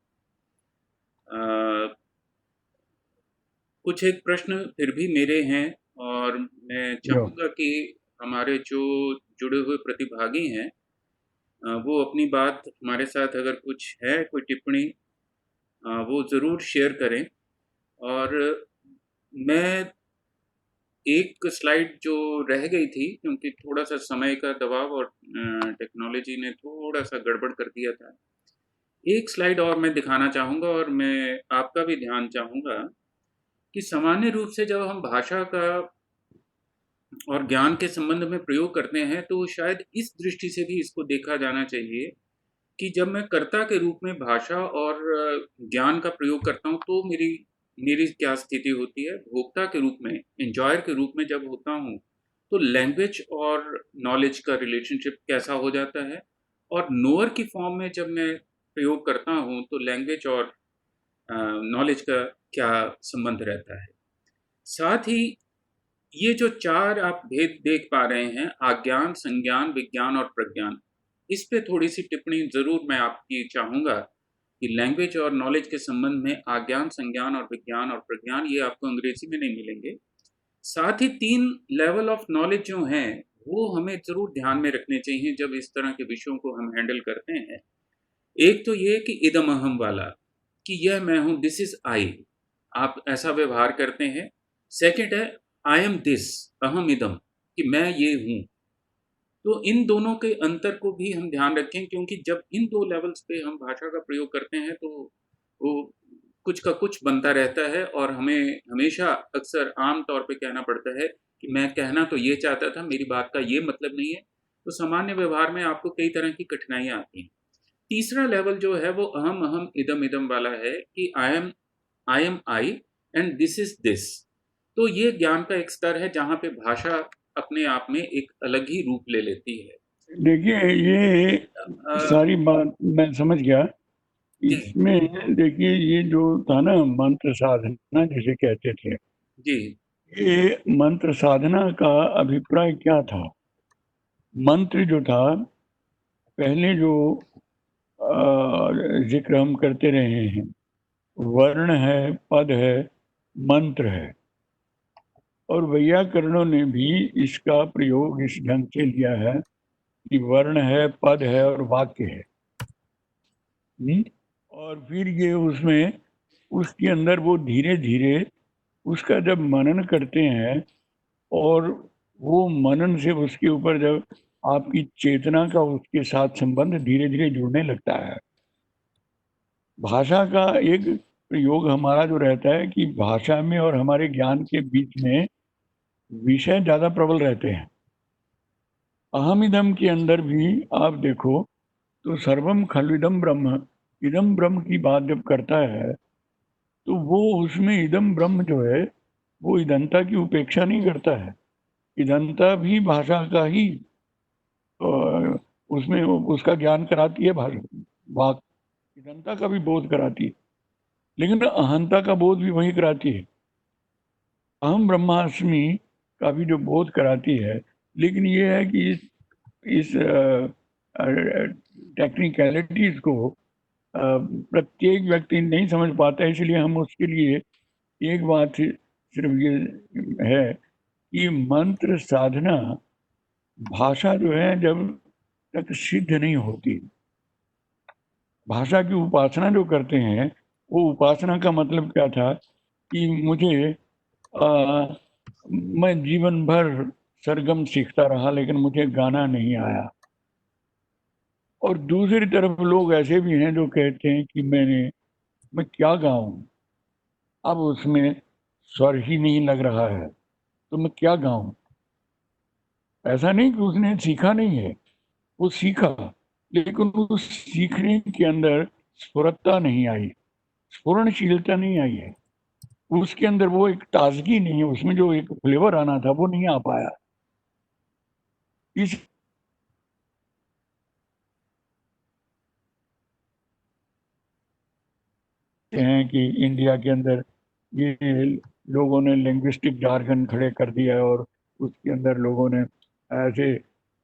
S1: कुछ एक प्रश्न फिर भी मेरे हैं और मैं
S4: जो
S1: चाहूँगा कि हमारे जो जुड़े हुए प्रतिभागी हैं वो अपनी बात हमारे साथ अगर कुछ है, कोई टिप्पणी वो ज़रूर शेयर करें। और मैं एक स्लाइड जो रह गई थी क्योंकि थोड़ा-सा समय का दबाव और टेक्नोलॉजी ने थोड़ा-सा गड़बड़ कर दिया था। एक स्लाइड और मैं दिखाना चाहूँगा और मैं आपका भी ध्यान चाहूँगा कि सामान्य रूप से जब हम भाषा का और ज्ञान के संबंध में प्रयोग करते हैं, तो शायद इस दृष्टि से भी इसको देखा जाना चाहिए कि जब मैं कर्ता के रूप में भाषा और ज्ञान का प्रयोग करता हूँ, तो मेरी मेरी क्या स्थिति होती है? भोक्ता के रूप में, एन्जॉयर के रूप में जब होता हूँ, तो लैंग्वेज और नॉलेज का रिलेशनशिप कैसा हो जाता है? और नोअर की फॉर्म में जब मैं प्रयोग करता हूँ, तो लैंग्वेज और नॉलेज का क्या संबंध रहता है? साथ ही ये जो 4 आप भेद देख पा रहे हैं, आज्ञान, संज्ञान, विज्ञान और प्रज्ञान, इस पे थोड़ी-सी टिप्पणी ज़रूर मैं आपकी चाहूँगा कि लैंग्वेज और नॉलेज के संबंध में आज्ञान, संज्ञान और विज्ञान और प्रज्ञान ये आपको अंग्रेज़ी में नहीं मिलेंगे। साथ ही 3 लेवल ऑफ नॉलेज जो हैं, वो हमें ज़रूर ध्यान में रखने चाहिए जब इस तरह के विषयों को हम हैंडल करते हैं। एक तो ये कि इदम अहम वाला, कि यह मैं हूँ, दिस इज़ आई, आप ऐसा व्यवहार करते हैं। सेकंड है आई एम दिस, अहम इदम, कि मैं ये हूँ। तो इन दोनों के अंतर को भी हम ध्यान रखें क्योंकि जब इन 2 लेवल्स पे हम भाषा का प्रयोग करते हैं तो वो कुछ का कुछ बनता रहता है और हमें हमेशा अक्सर आम तौर पे कहना पड़ता है कि मैं कहना तो ये चाहता था, मेरी बात का ये मतलब नहीं है। तो सामान्य व्यवहार में आपको कई तरह की कठिनाइयाँ आती हैं। तीसरा लेवल जो है वो अहम अहम इदम इदम वाला है कि I am I and this is this. तो ये ज्ञान का एक स्तर है जहाँ पे भाषा अपने आप में एक अलग ही रूप ले लेती है।
S4: देखिए, ये
S1: अ,
S4: सारी बात मैं समझ गया।
S1: जी,
S4: इसमें देखिए, ये जो था ना मंत्र साधना जिसे कहते थे,
S1: जी,
S4: ये मंत्र साधना का अभिप्राय क्या था? मंत्र जो था, पहले जो जिक्र हम करते रहे हैं, वर्ण है, पद है, मंत्र है। और वैयाकरणों ने भी इसका प्रयोग इस ढंग से लिया है कि वर्ण है, पद है और वाक्य है। और फिर ये उसमें उसके अंदर वो धीरे धीरे उसका जब मनन करते हैं और वो मनन से उसके ऊपर जब आपकी चेतना का उसके साथ संबंध धीरे धीरे जुड़ने लगता है। भाषा का एक प्रयोग हमारा जो रहता है कि भाषा में और हमारे ज्ञान के बीच में विषय ज़्यादा प्रबल रहते हैं। अहम इदम के अंदर भी आप देखो तो सर्वम खलविदम ब्रह्म, इदम ब्रह्म की बात जब करता है तो वो उसमें इदम ब्रह्म जो है वो इदंता की उपेक्षा नहीं करता है। इदंता भी भाषा का ही उसमें उसका ज्ञान कराती है, भाषा वाक इदंता का भी बोध कराती है, लेकिन अहंता का बोध भी वही कराती है। अहम ब्रह्मास्मि का भी जो बोध कराती है। लेकिन ये है कि इस टेक्निकलिटीज को प्रत्येक व्यक्ति नहीं समझ पाता, इसलिए हम उसके लिए एक बात सिर्फ ये है कि मंत्र साधना भाषा जो है जब तक सिद्ध नहीं होती, भाषा की उपासना जो करते हैं, वो उपासना का मतलब क्या था कि मुझे मैं जीवन भर सरगम सीखता रहा लेकिन मुझे गाना नहीं आया। और दूसरी तरफ लोग ऐसे भी हैं जो कहते हैं कि मैं क्या गाऊं, अब उसमें स्वर ही नहीं लग रहा है तो मैं क्या गाऊं। ऐसा नहीं कि उसने सीखा नहीं है, वो सीखा, लेकिन उस सीखने के अंदर स्फुरता नहीं आई, स्फुरणशीलता नहीं आई है, उसके अंदर वो एक ताजगी नहीं है, उसमें जो एक फ्लेवर आना था वो नहीं आ पाया। इस हैं कि इंडिया के अंदर ये लोगों ने लिंग्विस्टिक जार्गन खड़े कर दिया और उसके अंदर लोगों ने ऐसे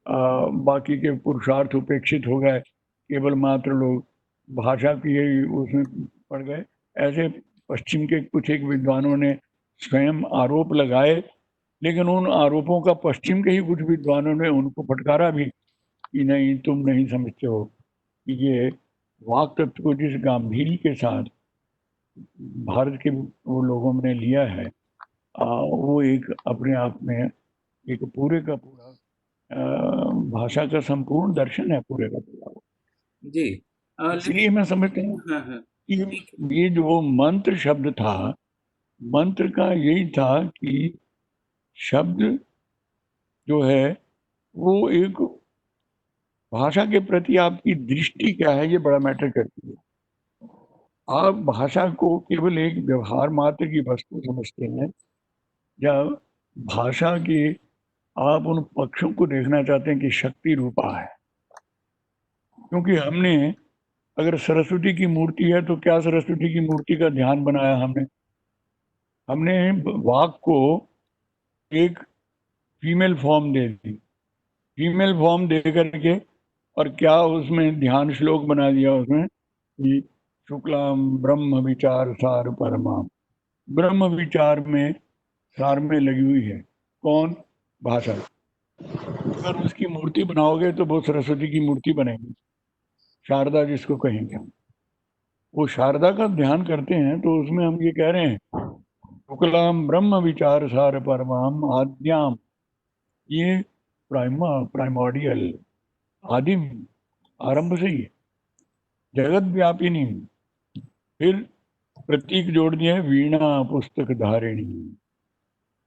S4: बाकी के पुरुषार्थ उपेक्षित हो गए, केवल मात्र लोग भाषा की उसमें पड़ गए। ऐसे पश्चिम के कुछ एक विद्वानों ने स्वयं आरोप लगाए, लेकिन उन आरोपों का पश्चिम के ही कुछ विद्वानों ने उनको फटकारा भी कि नहीं, तुम नहीं समझते हो कि ये वाक तत्व को जिस गांधीर्य के साथ भारत के वो लोगों ने लिया है, वो एक अपने आप में एक पूरे का पूरा भाषा का संपूर्ण दर्शन है, पूरे का पूरा।
S1: जी।
S4: इसलिए मैं समझता हूँ
S1: हाँ, हाँ।
S4: कि ये जो मंत्र शब्द था, मंत्र का यही था कि शब्द जो है वो एक भाषा के प्रति आपकी दृष्टि क्या है, ये बड़ा मैटर करती है। आप भाषा को केवल एक व्यवहार मात्र की वस्तु समझते हैं, या भाषा के आप उन पक्षों को देखना चाहते हैं कि शक्ति रूपा है। क्योंकि हमने अगर सरस्वती की मूर्ति है तो क्या सरस्वती की मूर्ति का ध्यान बनाया हमने वाक को एक फीमेल फॉर्म दे दी, फीमेल फॉर्म दे करके, और क्या उसमें ध्यान श्लोक बना दिया उसमें कि शुक्लाम ब्रह्म विचार सार परमाम। ब्रह्म विचार में सार में लगी हुई है कौन? भाषा। अगर उसकी मूर्ति बनाओगे तो वो सरस्वती की मूर्ति बनेगी, शारदा जिसको कहेंगे हम। वो शारदा का ध्यान करते हैं तो उसमें हम ये कह रहे हैं शुक्लाम ब्रह्म विचार सार परमाम आद्याम, ये प्राइमोडियल, आदिम, आरंभ से ही है, जगत व्यापिनी। फिर प्रतीक जोड़ दिया है वीणा पुस्तक धारिणी,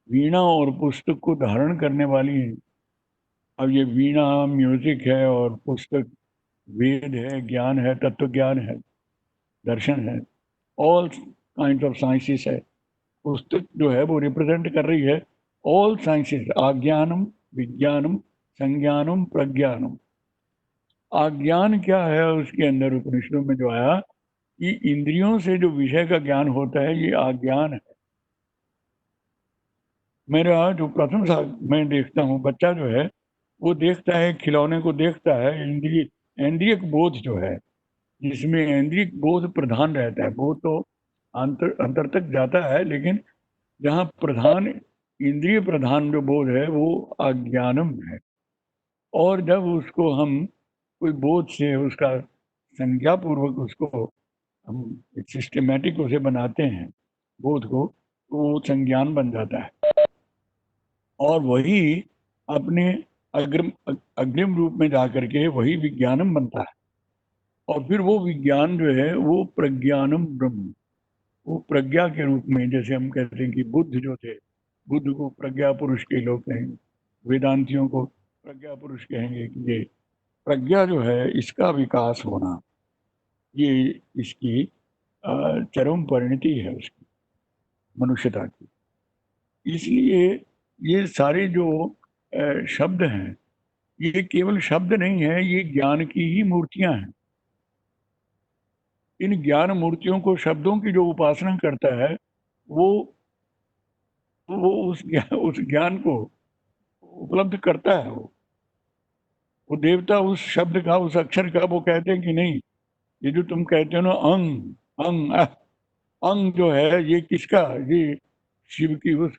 S4: वीणा और पुस्तक को धारण करने वाली है। अब ये वीणा म्यूजिक है और पुस्तक वेद है, ज्ञान है, तत्व ज्ञान है, दर्शन है, ऑल काइंड ऑफ साइंसेस है। पुस्तक जो है वो रिप्रेजेंट कर रही है ऑल साइंसेस, आज्ञानम, विज्ञानम, संज्ञानम, प्रज्ञानम। आज्ञान क्या है उसके अंदर उपनिषदों में जो आया कि इंद्रियों से जो विषय का ज्ञान होता है ये आज्ञान है। मेरा जो प्रथम मैं देखता हूँ बच्चा जो है वो देखता है खिलौने को, देखता है इंद्रिय बोध जो है, जिसमें इंद्रिय बोध प्रधान रहता है, वो तो अंतर तक जाता है, लेकिन जहाँ प्रधान इंद्रिय प्रधान जो बोध है वो अज्ञानम है। और जब उसको हम कोई बोध से उसका संज्ञा पूर्वक उसको हम सिस्टमेटिक उसे बनाते हैं बोध को, तो वो संज्ञान बन जाता है और वही अपने अग्रिम रूप में जाकर के वही विज्ञानम बनता है। और फिर वो विज्ञान जो है वो प्रज्ञानम ब्रह्म, वो प्रज्ञा के रूप में, जैसे हम कहते हैं कि बुद्ध जो थे, बुद्ध को प्रज्ञा पुरुष के लोग कहेंगे, वेदांतियों को प्रज्ञा पुरुष कहेंगे कि ये प्रज्ञा जो है इसका विकास होना, ये इसकी चरम परिणति है उसकी, मनुष्यता की। इसलिए ये सारे जो शब्द हैं ये केवल शब्द नहीं है, ये ज्ञान की ही मूर्तियां हैं। इन ज्ञान मूर्तियों को, शब्दों की जो उपासना करता है वो उस ज्ञान को उपलब्ध करता है। वो देवता उस शब्द का, उस अक्षर का, वो कहते हैं कि नहीं, ये जो तुम कहते हो ना अंग अंग अंग जो है ये किसका, ये शिव की उस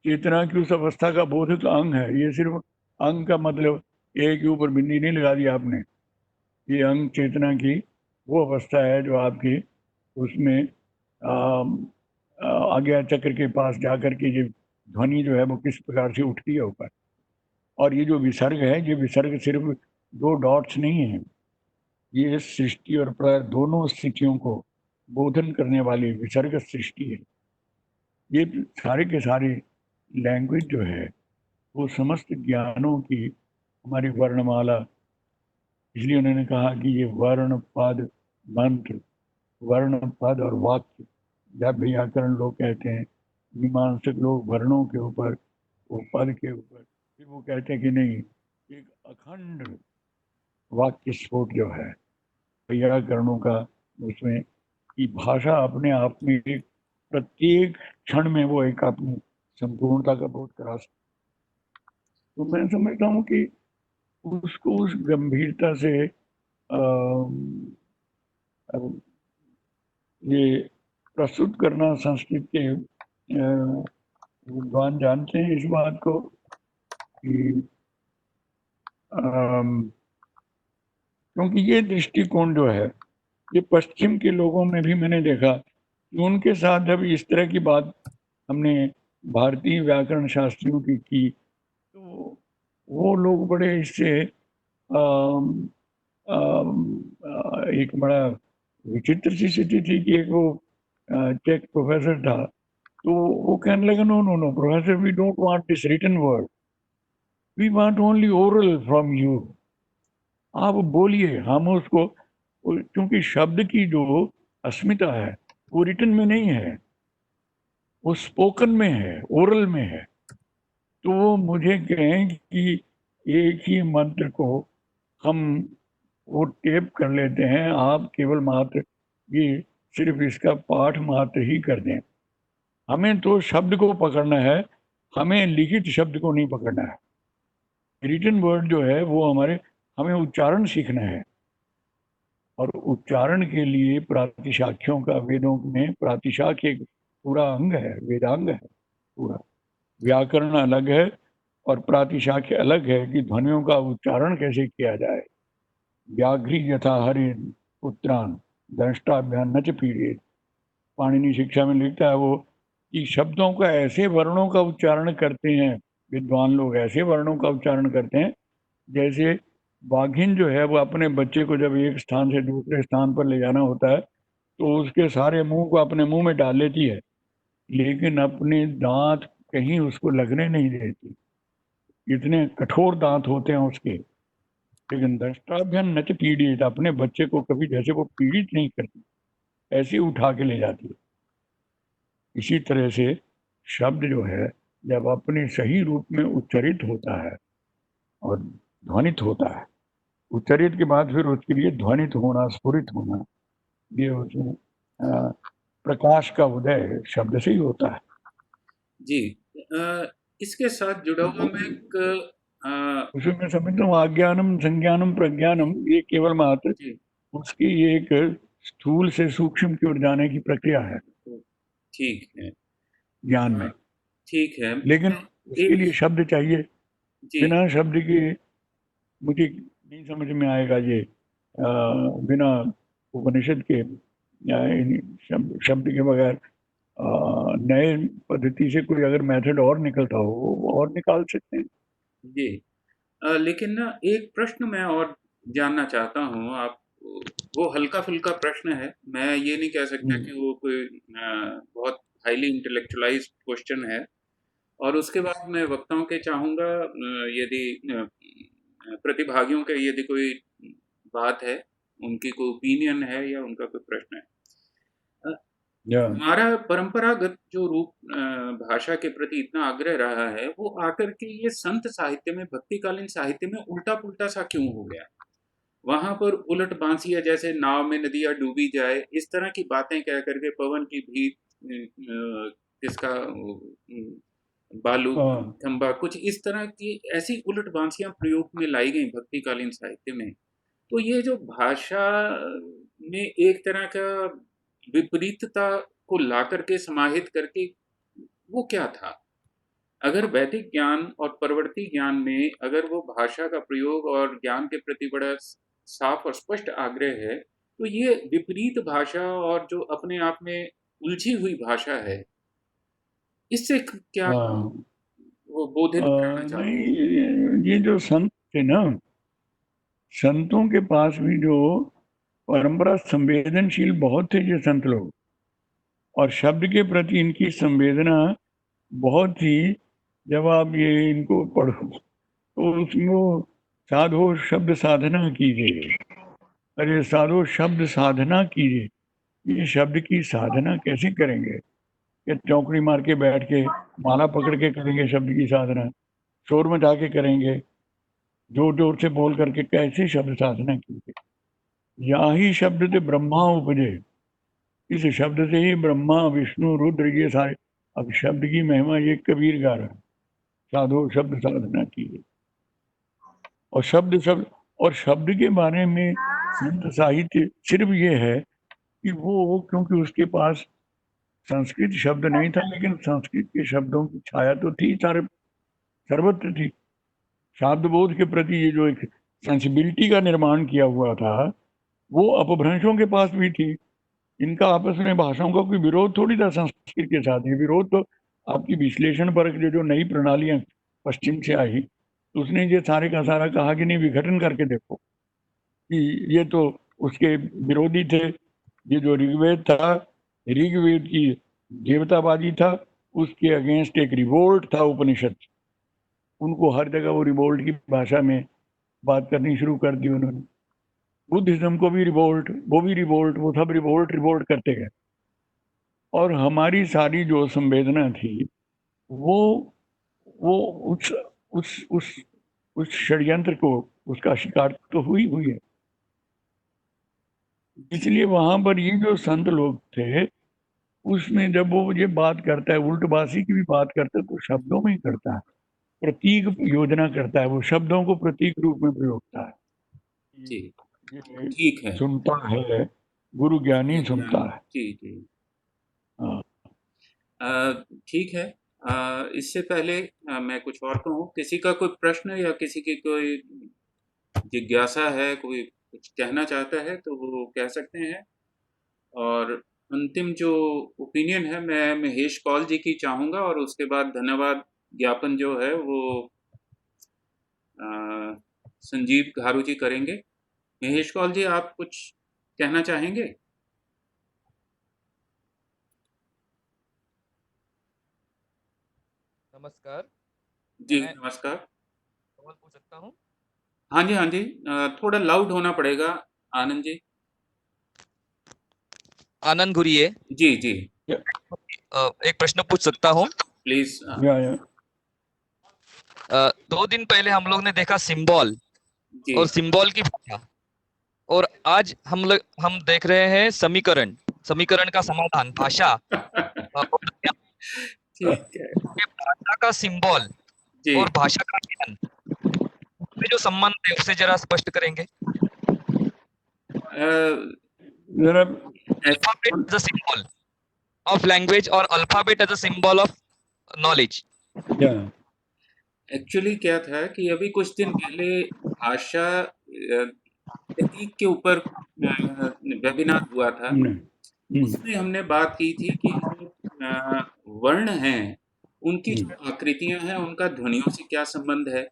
S4: चेतना की उस अवस्था का बोधिक अंग है। ये सिर्फ अंग का मतलब एक के ऊपर बिंदी नहीं लगा दी आपने, ये अंग चेतना की वो अवस्था है जो आपकी उसमें आज्ञा चक्र के पास जाकर के ये ध्वनि जो है वो किस प्रकार से उठती है ऊपर। और ये जो विसर्ग है, ये विसर्ग सिर्फ दो डॉट्स नहीं है, ये सृष्टि और प्रलय दोनों स्थितियों को बोधन करने वाली विसर्ग सृष्टि है। ये सारे के सारे लैंग्वेज जो है वो समस्त ज्ञानों की हमारी वर्णमाला। इसलिए उन्होंने कहा कि ये वर्ण पद मंत्र, वर्ण पद और वाक्य, जब व्याकरण लोग कहते हैं, मीमांसक लोग वर्णों के ऊपर, वो पद के ऊपर, फिर वो कहते हैं कि नहीं, एक अखंड वाक्य स्फोट जो है व्याकरणों का, उसमें कि भाषा अपने आप में एक प्रत्येक क्षण में वो एक अपनी संपूर्णता का बोध करा सकते। तो मैं समझता हूँ कि उसको उस गंभीरता से ये प्रस्तुत करना संस्कृत के विद्वान जानते हैं इस बात को कि क्योंकि ये दृष्टिकोण जो है ये पश्चिम के लोगों में भी मैंने देखा कि उनके साथ जब इस तरह की बात हमने भारतीय व्याकरण शास्त्रियों की तो वो लोग बड़े इससे एक बड़ा विचित्र सी स्थिति थी कि एक वो चेक प्रोफेसर था, तो वो कहने लगा no no no professor, we don't want this written word, we want only oral from you. आप बोलिए, हम उसको, क्योंकि शब्द की जो अस्मिता है वो रिटन में नहीं है, वो स्पोकन में है, ओरल में है। तो वो मुझे कहें कि एक ही मंत्र को हम वो टेप कर लेते हैं, आप केवल मात्र ये सिर्फ इसका पाठ मात्र ही कर दें। हमें तो शब्द को पकड़ना है, हमें लिखित शब्द को नहीं पकड़ना है। रिटन वर्ड जो है वो हमें उच्चारण सीखना है, और उच्चारण के लिए प्रातिशाख्यों का, वेदों में प्रातिशाख्य एक पूरा अंग है, वेदांग है पूरा। व्याकरण अलग है और प्रातिशाख्य अलग है कि ध्वनियों का उच्चारण कैसे किया जाए। व्याघ्री यथा हरि पुत्रान दंष्टाभ्यान न च पीड़ित, पाणिनि शिक्षा में लिखता है वो कि शब्दों का ऐसे वर्णों का उच्चारण करते हैं विद्वान लोग, ऐसे वर्णों का उच्चारण करते हैं जैसे बाघिन जो है वो अपने बच्चे को जब एक स्थान से दूसरे स्थान पर ले जाना होता है तो उसके सारे मुंह को अपने मुंह में डाल लेती है, लेकिन अपने दांत कहीं उसको लगने नहीं देती, इतने कठोर दांत होते हैं उसके। लेकिन दंष्टाभ्यान न च पीड़ित, अपने बच्चे को कभी जैसे वो पीड़ित नहीं करती, ऐसे उठा के ले जाती है। इसी तरह से शब्द जो है जब अपने सही रूप में उच्चरित होता है और ध्वनित होता है, उच्चरित के बाद फिर उसके लिए ध्वनित होना, स्फुरित होना, ये उसमें प्रकाश का उदय शब्द से ही होता है।
S1: जी, इसके साथ जुड़ा हुआ मैं एक
S4: उसमें मैं समझता हूँ आज्ञानम संज्ञानम प्रज्ञानम ये केवल मात्र
S1: जी,
S4: उसकी एक स्थूल से सूक्ष्म की ओर जाने की प्रक्रिया है
S1: ठीक है,
S4: ज्ञान में,
S1: ठीक है।
S4: लेकिन
S1: मैं
S4: उसके
S1: एक
S4: लिए शब्द चाहिए।
S1: जी,
S4: बिना शब्द के मुझे नहीं समझ में आएगा ये, बिना उपनिषद के या शब्द के बगैर नए पद्धति से कोई अगर मेथड और निकलता हो वो और निकाल सकते हैं।
S1: जी। लेकिन ना एक प्रश्न मैं और जानना चाहता हूँ, आप वो हल्का-फुल्का प्रश्न है, मैं ये नहीं कह सकता कि वो कोई बहुत हाइली इंटेलेक्चुअलाइज़्ड क्वेश्चन है, और उसके बाद मैं वक्ताओं के चाहूँगा यदि प्रतिभागियों के यदि कोई बात है, उनकी कोई ओपिनियन है या उनका कोई प्रश्न है। अ,
S4: या
S1: हमारा परंपरागत जो रूप भाषा के प्रति इतना आग्रह रहा है, वो आकर के ये संत साहित्य में, भक्तिकालीन साहित्य में उल्टा-पुल्टा सा क्यों हो गया? वहाँ पर उलट बांसिया जैसे नाव में नदियाँ डूबी जाए, इस तरह की बातें कह कर के पवन की भीख किसका बालू
S4: हाँ,
S1: खंबा, कुछ इस तरह की ऐसी उलट बांसियाँ प्रयोग में लाई गई भक्तिकालीन साहित्य में। तो ये जो भाषा में एक तरह का विपरीतता को ला करके समाहित करके, वो क्या था? अगर वैदिक ज्ञान और परवर्ती ज्ञान में अगर वो भाषा का प्रयोग और ज्ञान के प्रति बड़ा साफ और स्पष्ट आग्रह है, तो ये विपरीत भाषा और जो अपने आप में उलझी हुई भाषा है, इससे क्या
S4: हाँ,
S1: वो बोधित करना चाहते
S4: नहीं,
S1: हैं?
S4: ये जो संत थे ना, संतों के पास भी जो परंपरा संवेदनशील बहुत थे ये संत लोग, और शब्द के प्रति इनकी संवेदना बहुत थी। जब आप ये इनको पढ़ो तो उसमें वो साधो शब्द साधना कीजिए, अरे साधो शब्द साधना कीजिए। ये शब्द की साधना कैसे करेंगे? ये चौकड़ी मार के बैठ के माला पकड़ के करेंगे शब्द की साधना, शोर मचा के करेंगे, जोर जोर से बोल करके कैसे शब्द साधना कीजिए? या ही शब्द ते ब्रह्मा उपजे, इस शब्द से ही ब्रह्मा विष्णु रुद्र ये सारे, अब शब्द की महिमा ये कबीर गा रहा है, साधो शब्द साधना की। और शब्द के बारे में संत साहित्य सिर्फ ये है कि वो, क्योंकि उसके पास संस्कृत शब्द नहीं था, लेकिन संस्कृत के शब्दों की छाया तो थी, सारे सर्वत्र थी। शब्द बोध के प्रति ये जो एक सेंसिबिलिटी का निर्माण किया हुआ था, वो अपभ्रंशों के पास भी थी। इनका आपस में भाषाओं का कोई विरोध थोड़ी था संस्कृत के साथ। ये विरोध तो आपकी विश्लेषण पर जो नई प्रणालियां पश्चिम से आई, तो उसने ये सारे का सारा कहा कि नहीं, विघटन करके देखो कि ये तो उसके विरोधी थे। ये जो ऋग्वेद था, ऋग्वेद की देवतावादी था, उसके अगेंस्ट एक रिवोल्ट था उपनिषद। उनको हर जगह वो रिवोल्ट की भाषा में बात करनी शुरू कर दी उन्होंने। बुद्धिज्म को भी रिवोल्ट, वो भी रिवोल्ट, वो सब रिवोल्ट करते गए। और हमारी सारी जो संवेदना थी वो उस उस उस उस षड्यंत्र को, उसका शिकार तो हुई है। इसलिए वहां पर ये जो संत लोग थे, उसमें जब वो ये बात करता है, उल्टबासी की भी बात करता है, तो शब्दों में ही करता है, प्रतीक योजना करता है, वो शब्दों को प्रतीक रूप में प्रयोगता है।
S1: जी,
S4: ये
S1: ठीक है।
S4: सुनता है, गुरु ज्ञानी सुनता है।
S1: जी, जी।
S4: हाँ।
S1: ठीक है। इससे पहले मैं कुछ और कहूँ, किसी का कोई प्रश्न या किसी की कोई जिज्ञासा है, कोई कुछ कहना चाहता है तो वो कह सकते हैं। और अंतिम जो ओपिनियन है, मैं महेश कौल जी की चाहूँगा, और उसके बाद धन्यवाद ज्ञापन जो है वो संजीव घारू जी करेंगे। महेश कौल जी, आप कुछ कहना चाहेंगे?
S5: नमस्कार।
S1: जी,
S5: मैं
S1: नमस्कार।
S5: सवाल पूछ सकता हूँ?
S1: हाँ जी, हाँ जी। थोड़ा लाउड होना पड़ेगा, आनंद जी।
S5: आनंद गुरिये।
S1: जी, जी।
S5: एक प्रश्न पूछ सकता हूँ?
S1: प्लीज।
S4: या
S5: 2 दिन पहले हम लोग ने देखा सिंबल
S1: जी।
S5: और सिंबल की भाषा, और आज हम देख रहे हैं समीकरण का समाधान, भाषा और
S1: ठीक है।
S5: भाषा का सिंबल
S1: जी।
S5: और भाषा का ज्ञान में जो संबंध है उसे जरा स्पष्ट करेंगे।
S4: जरा
S5: alphabet as a symbol of language और alphabet as a symbol of knowledge.
S4: या
S1: एक्चुअली क्या था कि अभी कुछ दिन पहले भाषा प्रतीक के ऊपर वेबिनार हुआ था। उसमें हमने बात की थी कि जो वर्ण हैं, उनकी जो आकृतियां हैं, उनका ध्वनियों से क्या संबंध है,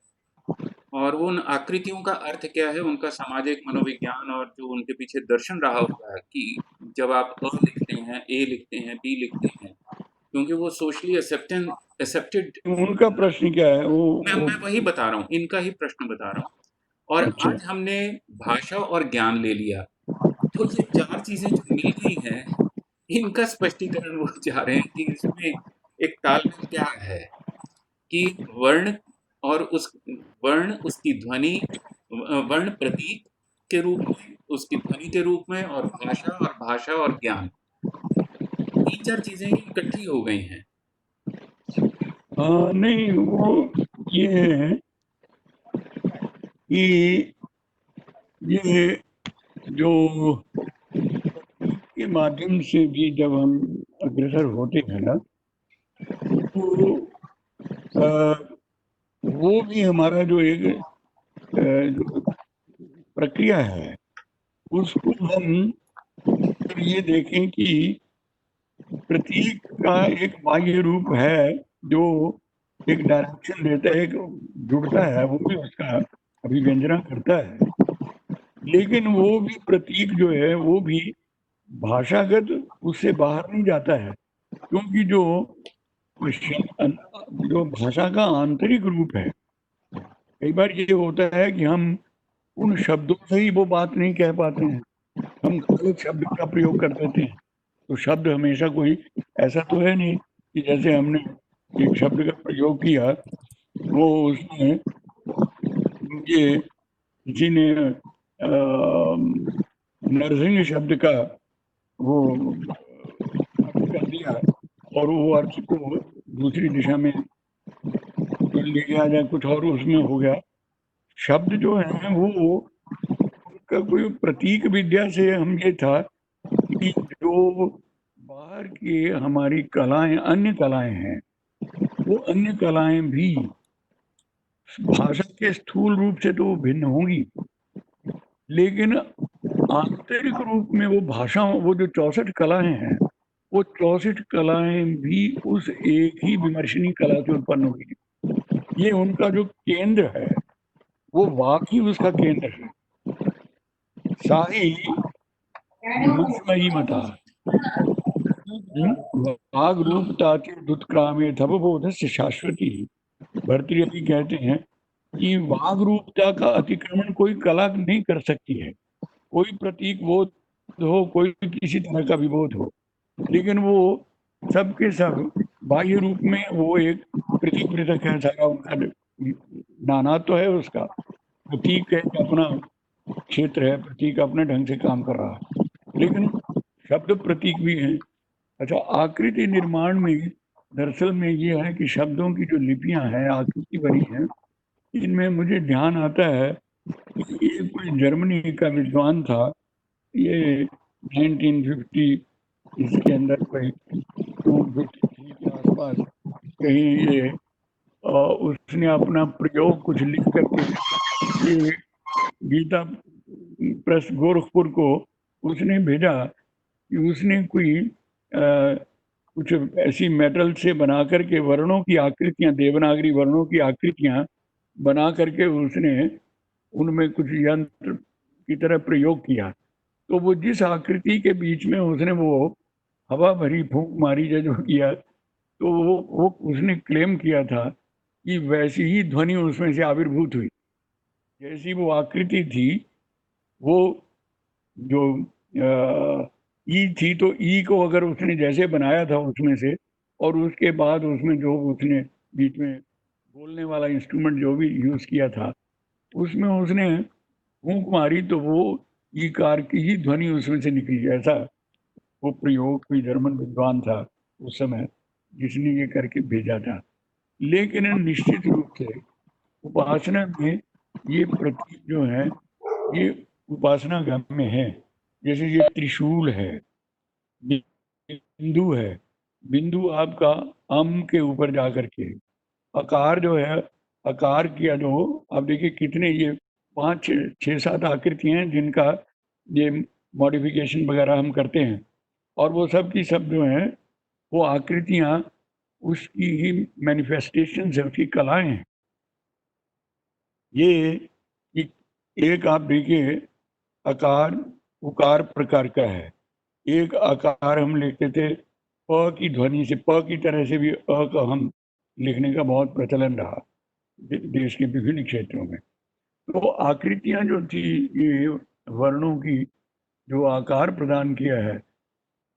S1: और वो उन आकृतियों का अर्थ क्या है, उनका सामाजिक मनोविज्ञान, और जो उनके पीछे दर्शन रहा हुआ है कि जब आप अ लिखते हैं, ए लिखते हैं, बी लिखते हैं, क्योंकि वो सोशली एक्सेप्टेड।
S4: उनका प्रश्न क्या है
S1: मैं वही बता रहा हूँ, इनका ही प्रश्न बता रहा हूँ। और
S4: अच्छा।
S1: आज हमने भाषा और ज्ञान ले लिया, तो ये 4 चीज़ें जो मिल गई हैं, इनका स्पष्टीकरण वो चाह रहे हैं कि इसमें एक तालमेल क्या है, कि वर्ण और उसकी ध्वनि, वर्ण प्रतीक के रूप में, उसकी ध्वनि के रूप में, और भाषा और ज्ञान, 3-4 चीज़ें इकट्ठी हो गई हैं।
S4: नहीं, वो ये है कि ये जो के माध्यम से भी जब हम अग्रसर होते हैं ना, तो वो भी हमारा जो एक जो प्रक्रिया है, उसको हम ये देखें कि प्रतीक का एक बाह्य रूप है जो एक डायरेक्शन देता है, एक जुड़ता है, वो भी उसका अभिव्यंजना करता है। लेकिन वो भी प्रतीक जो है वो भी भाषागत उससे बाहर नहीं जाता है, क्योंकि जो भाषा का आंतरिक रूप है, कई बार ये होता है कि हम उन शब्दों से ही वो बात नहीं कह पाते हैं, हम गलत शब्द का प्रयोग कर देते हैं। तो शब्द हमेशा कोई ऐसा तो है नहीं कि जैसे हमने एक शब्द का प्रयोग किया, वो उसमें ये किसी ने नरसिंह शब्द का वो अर्थ कर दिया और वो अर्थ को दूसरी दिशा में ले गया या कुछ और उसमें हो गया। शब्द जो है वो का कोई प्रतीक विद्या से हम ये था कि जो बाहर की हमारी कलाएं, अन्य कलाएं हैं, वो अन्य कलाएं भी भाषा के स्थूल रूप से तो भिन्न होंगी, लेकिन आंतरिक रूप में वो भाषा, वो जो 64 कलाएं हैं, वो 64 कलाएं भी उस एक ही विमर्शनी कला से उत्पन्न हुई। ये उनका जो केंद्र है वो वाक ही उसका केंद्र है। साही मुष्मयी मता वाग रूपता के दुत्क्रामे तपबोधस्य शाश्वती। भर्तृहरि कहते हैं कि वाग रूपता का अतिक्रमण कोई कला नहीं कर सकती है। कोई प्रतीक बोध हो, कोई किसी तरह का विबोध हो, लेकिन वो सब के सब बाह्य रूप में वो एक पृथक पृथक है। सारा उनका नाना तो है, उसका प्रतीक एक अपना क्षेत्र है, प्रतीक अपने ढंग से काम कर रहा है, लेकिन शब्द प्रतीक भी है। अच्छा, आकृति निर्माण में दरअसल में ये है कि शब्दों की जो लिपियां हैं आकृति बनी हैं, इनमें मुझे ध्यान आता है कि एक कोई जर्मनी का विद्वान था, ये 1950 इसके अंदर कोई 253 के आसपास कहीं ये उसने अपना प्रयोग कुछ लिख करके ये गीता प्रेस गोरखपुर को उसने भेजा कि उसने कोई कुछ ऐसी मेटल से बना करके वर्णों की आकृतियां, देवनागरी वर्णों की आकृतियां बना करके उसने उनमें कुछ यंत्र की तरह प्रयोग किया। तो वो जिस आकृति के बीच में उसने वो हवा भरी फूंक मारी जो किया, तो वो उसने क्लेम किया था कि वैसी ही ध्वनि उसमें से आविर्भूत हुई। जैसी वो आकृति थी, वो जो ई थी, तो ई को अगर उसने जैसे बनाया था उसमें से, और उसके बाद उसमें जो उसने बीच में बोलने वाला इंस्ट्रूमेंट जो भी यूज़ किया था, उसमें उसने फूंक मारी तो वो ई कार की ही ध्वनि उसमें से निकली। ऐसा वो प्रयोग कोई जर्मन विद्वान था उस समय जिसने ये करके भेजा था। लेकिन निश्चित रूप से उपासना में ये प्रतीक जो है ये उपासना गम्य है। जैसे ये त्रिशूल है, बिंदु है, बिंदु आपका अम के ऊपर जा करके, आकार जो है, आकार किया जो आप देखिए कितने ये 5 6 7 आकृतियां हैं जिनका ये मॉडिफिकेशन वगैरह हम करते हैं, और वो सब की सब जो हैं वो आकृतियां उसकी ही मैनिफेस्टेशन है, उसकी कलाएं हैं। ये एक आप देखिए आकार उकार प्रकार का है। एक आकार हम लिखते थे प की ध्वनि से, प की तरह से भी अ का हम लिखने का बहुत प्रचलन रहा देश के विभिन्न क्षेत्रों में। तो आकृतियां जो थी, ये वर्णों की जो आकार प्रदान किया है,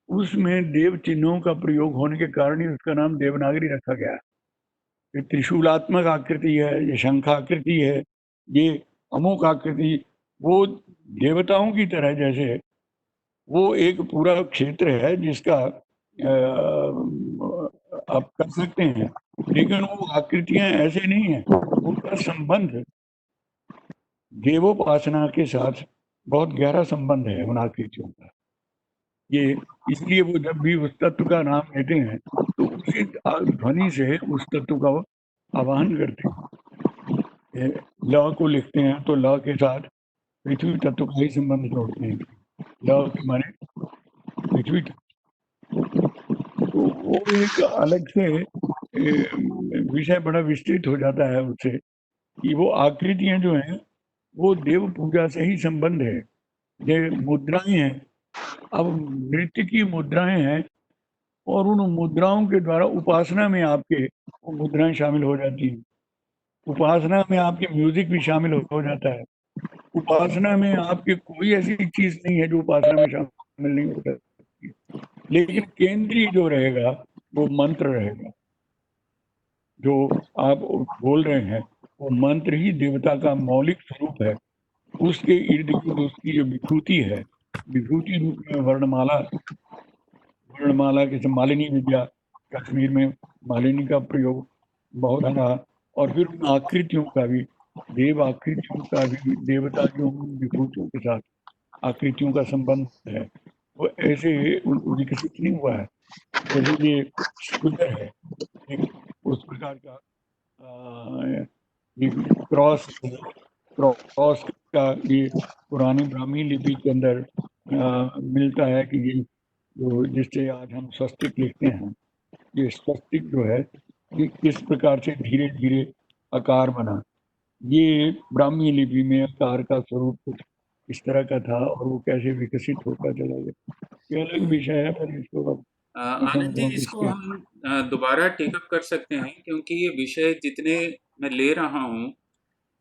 S4: उसमें देव चिन्हों का प्रयोग होने के कारण ही उसका नाम देवनागरी रखा गया। ये त्रिशूलात्मक आकृति है, ये शंखाकृति है, ये अमुक आकृति, वो देवताओं की तरह जैसे वो एक पूरा क्षेत्र है जिसका आप कर सकते हैं, लेकिन वो आकृतियां ऐसे नहीं है। उनका संबंध देवोपासना के साथ बहुत गहरा संबंध है उन आकृतियों का। ये इसलिए वो जब भी उस तत्व का नाम लेते हैं तो उसी ध्वनि से उस तत्व का आवाहन करते हैं। ल को लिखते हैं तो ल के साथ पृथ्वी तत्व का ही संबंध जोड़ते हैं। ल के माने पृथ्वी तत्व। तो वो एक अलग से विषय बड़ा विस्तृत हो जाता है उससे, कि वो आकृतियां जो हैं वो देव पूजा से ही संबंध है। ये मुद्राएं हैं, अब नृत्य की मुद्राएं हैं, और उन मुद्राओं के द्वारा उपासना में आपके वो मुद्राएं शामिल हो जाती हैं। उपासना में आपके म्यूजिक भी शामिल हो जाता है। उपासना में आपके कोई ऐसी चीज नहीं है जो उपासना में शामिल नहीं हो सकती, लेकिन केंद्रीय जो रहेगा वो मंत्र रहेगा। जो आप बोल रहे हैं वो मंत्र ही देवता का मौलिक स्वरूप है। उसके इर्द गिर्द उसकी जो विभूति है, विभूति रूप में वर्णमाला वर्णमाला के मालिनी विद्या, कश्मीर में मालिनी का प्रयोग बहुत रहा। और फिर उन आकृतियों का भी, देव आकृतियों का भी, देवता जो विभूतियों के साथ आकृतियों का संबंध है, वो ऐसे विकसित नहीं हुआ है जैसे ये स्कूटर है, एक उस प्रकार का क्रॉस का ये पुरानी ब्राह्मी लिपि के अंदर मिलता है कि ये जो जिससे आज हम स्वस्तिक लिखते हैं, ये स्वस्तिक जो है ये किस प्रकार से धीरे धीरे आकार बना। ये ब्राह्मी लिपि में आकार का स्वरूप कुछ इस तरह का था और वो कैसे विकसित होता चला गया, ये अलग विषय है। पर इसको
S1: आनंद जी, इसको हम दोबारा टेकअप कर सकते हैं, क्योंकि ये विषय जितने मैं ले रहा हूँ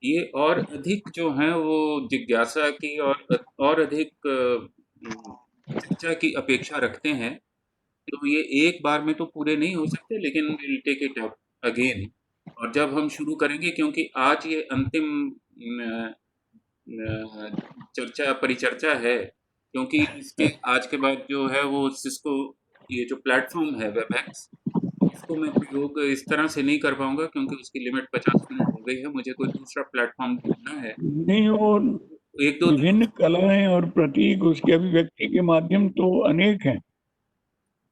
S1: ये और अधिक जो है वो जिज्ञासा की और अधिक चर्चा की अपेक्षा रखते हैं। तो ये एक बार में तो पूरे नहीं हो सकते, लेकिन will take it up again. और जब हम शुरू करेंगे, क्योंकि आज ये अंतिम चर्चा परिचर्चा है, क्योंकि इसके आज के बाद जो है वो सिस्को ये जो प्लेटफॉर्म है वेबएक्स, इसको मैं प्रयोग इस तरह से नहीं कर पाऊंगा, क्योंकि उसकी लिमिट 50 मिनट हो गई है। मुझे कोई दूसरा प्लेटफॉर्म ढूंढना है।
S4: नहीं, और
S1: एक दो
S4: विभिन्न कलाएं और प्रतीक, उसके अभिव्यक्ति के माध्यम तो अनेक हैं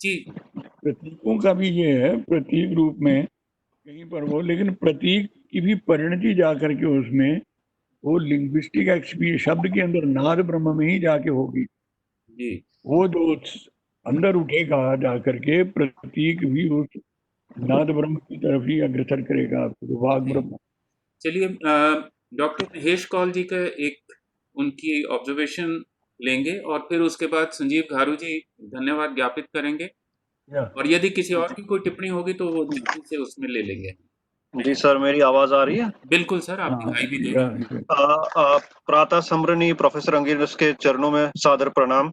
S1: जी।
S4: प्रतीकों का भी ये है, प्रतीक रूप में कहीं पर वो, लेकिन प्रतीक की भी परिणति जा करके उसमें वो लिंग्विस्टिक एक्सपीरियंस शब्द के अंदर नाद ब्रह्म में ही जाके होगी
S1: जी।
S4: वो जो अंदर उठेगा जा करके, प्रतीक भी उस नाद ब्रह्म की तरफ ही अग्रसर करेगा आपको, वाग ब्रह्म।
S1: चलिए डॉक्टर महेश कौल जी का एक उनकी ऑब्जर्वेशन लेंगे और फिर उसके बाद संजीव घारू जी धन्यवाद ज्ञापित करेंगे, और यदि किसी और की कोई टिप्पणी होगी तो वो जल्दी से उसमें ले लेंगे।
S6: जी सर, मेरी आवाज आ रही है?
S1: बिल्कुल सर, आप दिखाई भी दे रहे हैं।
S6: प्रातः स्मरणीय प्रोफेसर अंगिरस के चरणों में सादर प्रणाम।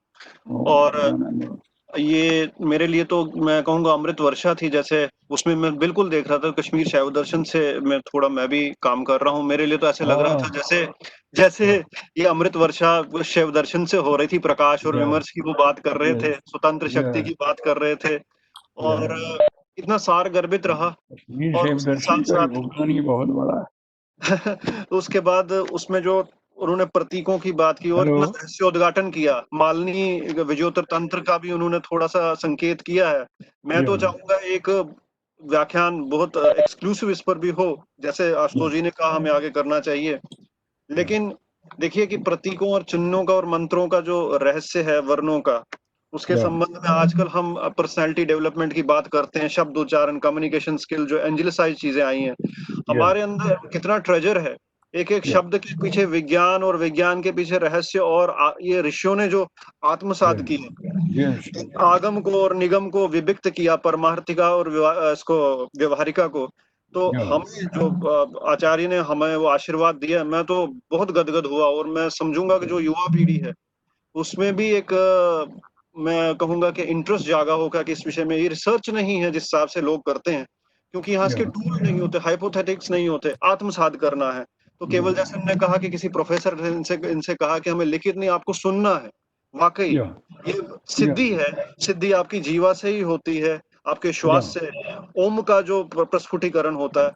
S6: और ये मेरे लिए तो मैं कहूँगा अमृत वर्षा थी, जैसे उसमें मैं बिल्कुल देख रहा था कश्मीर शैव दर्शन से मैं भी काम कर रहा हूँ। मेरे लिए तो ऐसे लग रहा था जैसे ये अमृत वर्षा शैव दर्शन से हो रही थी, प्रकाश और विमर्श की वो बात कर रहे थे, स्वतंत्र शक्ति की बात कर रहे थे, और इतना सार गर्भित रहा। और उसके साथ साथ
S4: बहुत बड़ा
S6: उसके बाद उसमें जो उन्होंने प्रतीकों की बात की और इतना रहस्योद्घाटन किया, मालिनी विजयोत्तर तंत्र का भी उन्होंने थोड़ा सा संकेत किया है। मैं तो चाहूंगा एक व्याख्यान बहुत एक्सक्लूसिव इस पर भी हो, जैसे आशुतोष जी ने कहा हमें आगे करना चाहिए। लेकिन देखिए कि प्रतीकों और चिन्हों का और मंत्रों का जो रहस्य है, वर्णों का, उसके संबंध में आजकल हम पर्सनालिटी डेवलपमेंट की बात करते हैं, शब्द उच्चारण, कम्युनिकेशन स्किल, जो एंजेलिसाइज चीजें आई हैं हमारे अंदर, कितना ट्रेजर है। एक एक शब्द के पीछे विज्ञान और विज्ञान के पीछे रहस्य, और ये ऋषियों ने जो आत्मसात किया, आगम को और निगम को विभक्त किया, परमार्थिका और इसको व्यवहारिका को, तो हमें जो आचार्य ने हमें वो आशीर्वाद दिया, मैं तो बहुत गदगद हुआ। और मैं समझूंगा कि जो युवा पीढ़ी है उसमें भी एक मैं कहूंगा कि इंटरेस्ट जागा होगा कि इस विषय में। ये रिसर्च नहीं है जिस हिसाब से लोग करते हैं, क्योंकि यहाँ इसके टूल नहीं होते, हाइपोथेटिक्स नहीं होते, आत्मसात करना है। तो केवल जैसे हमने कहा कि किसी प्रोफेसर ने इनसे कहा कि हमें लिखित नहीं, आपको सुनना है। वाकई ये सिद्धि है, सिद्धि आपकी जीवा से ही होती है, आपके श्वास से, ओम का जो प्रस्फुटीकरण होता है।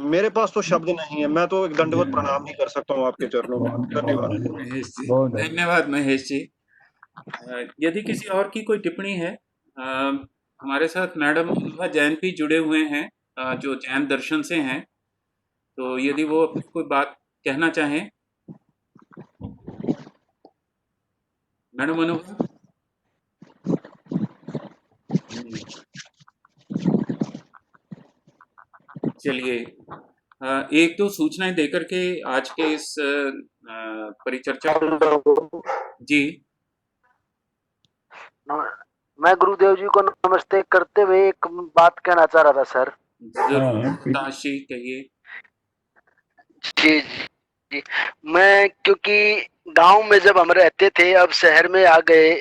S6: मेरे पास तो शब्द नहीं है, मैं तो एक दंडवत प्रणाम ही कर सकता हूँ आपके चरणों में। धन्यवाद
S1: महेश जी, धन्यवाद महेश जी। यदि किसी और की कोई टिप्पणी है, हमारे साथ मैडम अनुभा जैन भी जुड़े हुए हैं, जो जैन दर्शन से हैं, तो यदि वो अपनी कोई बात कहना चाहें। मैडम अनुभा, चलिए एक दो सूचनाएं देकर के आज के इस परिचर्चा जी।
S7: मैं गुरुदेव जी को नमस्ते करते हुए एक बात कहना चाह रहा था सर।
S1: ताशी कहिए।
S7: जी जी, मैं क्योंकि गांव में जब हम रहते थे, अब शहर में आ गए,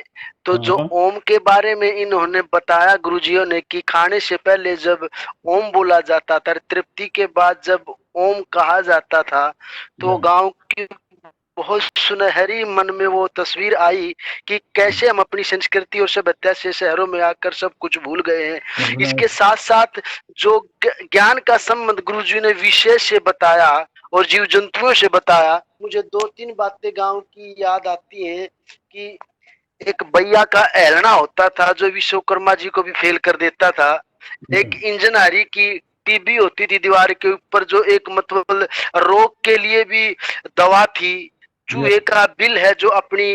S7: तो जो ओम के बारे में इन्होंने बताया गुरुजियों ने कि खाने से पहले जब ओम बोला जाता था, तृप्ति के बाद जब ओम कहा जाता था, तो गांव की बहुत सुनहरी मन में वो तस्वीर आई कि कैसे हम अपनी संस्कृति और सभ्यता से शहरों में आकर सब कुछ भूल गए हैं। इसके साथ साथ जो ज्ञान का संबंध गुरुजी ने विशेष से बताया और जीव जंतुओं से बताया, मुझे 2-3 बातें गांव की याद आती हैं कि एक बैया का एलना होता था जो विश्वकर्मा जी को भी फेल कर देता था। एक इंजनहरी की टीबी होती थी दीवार के ऊपर, जो एक मतलब रोग के लिए भी दवा थी। चूहे का बिल है जो अपनी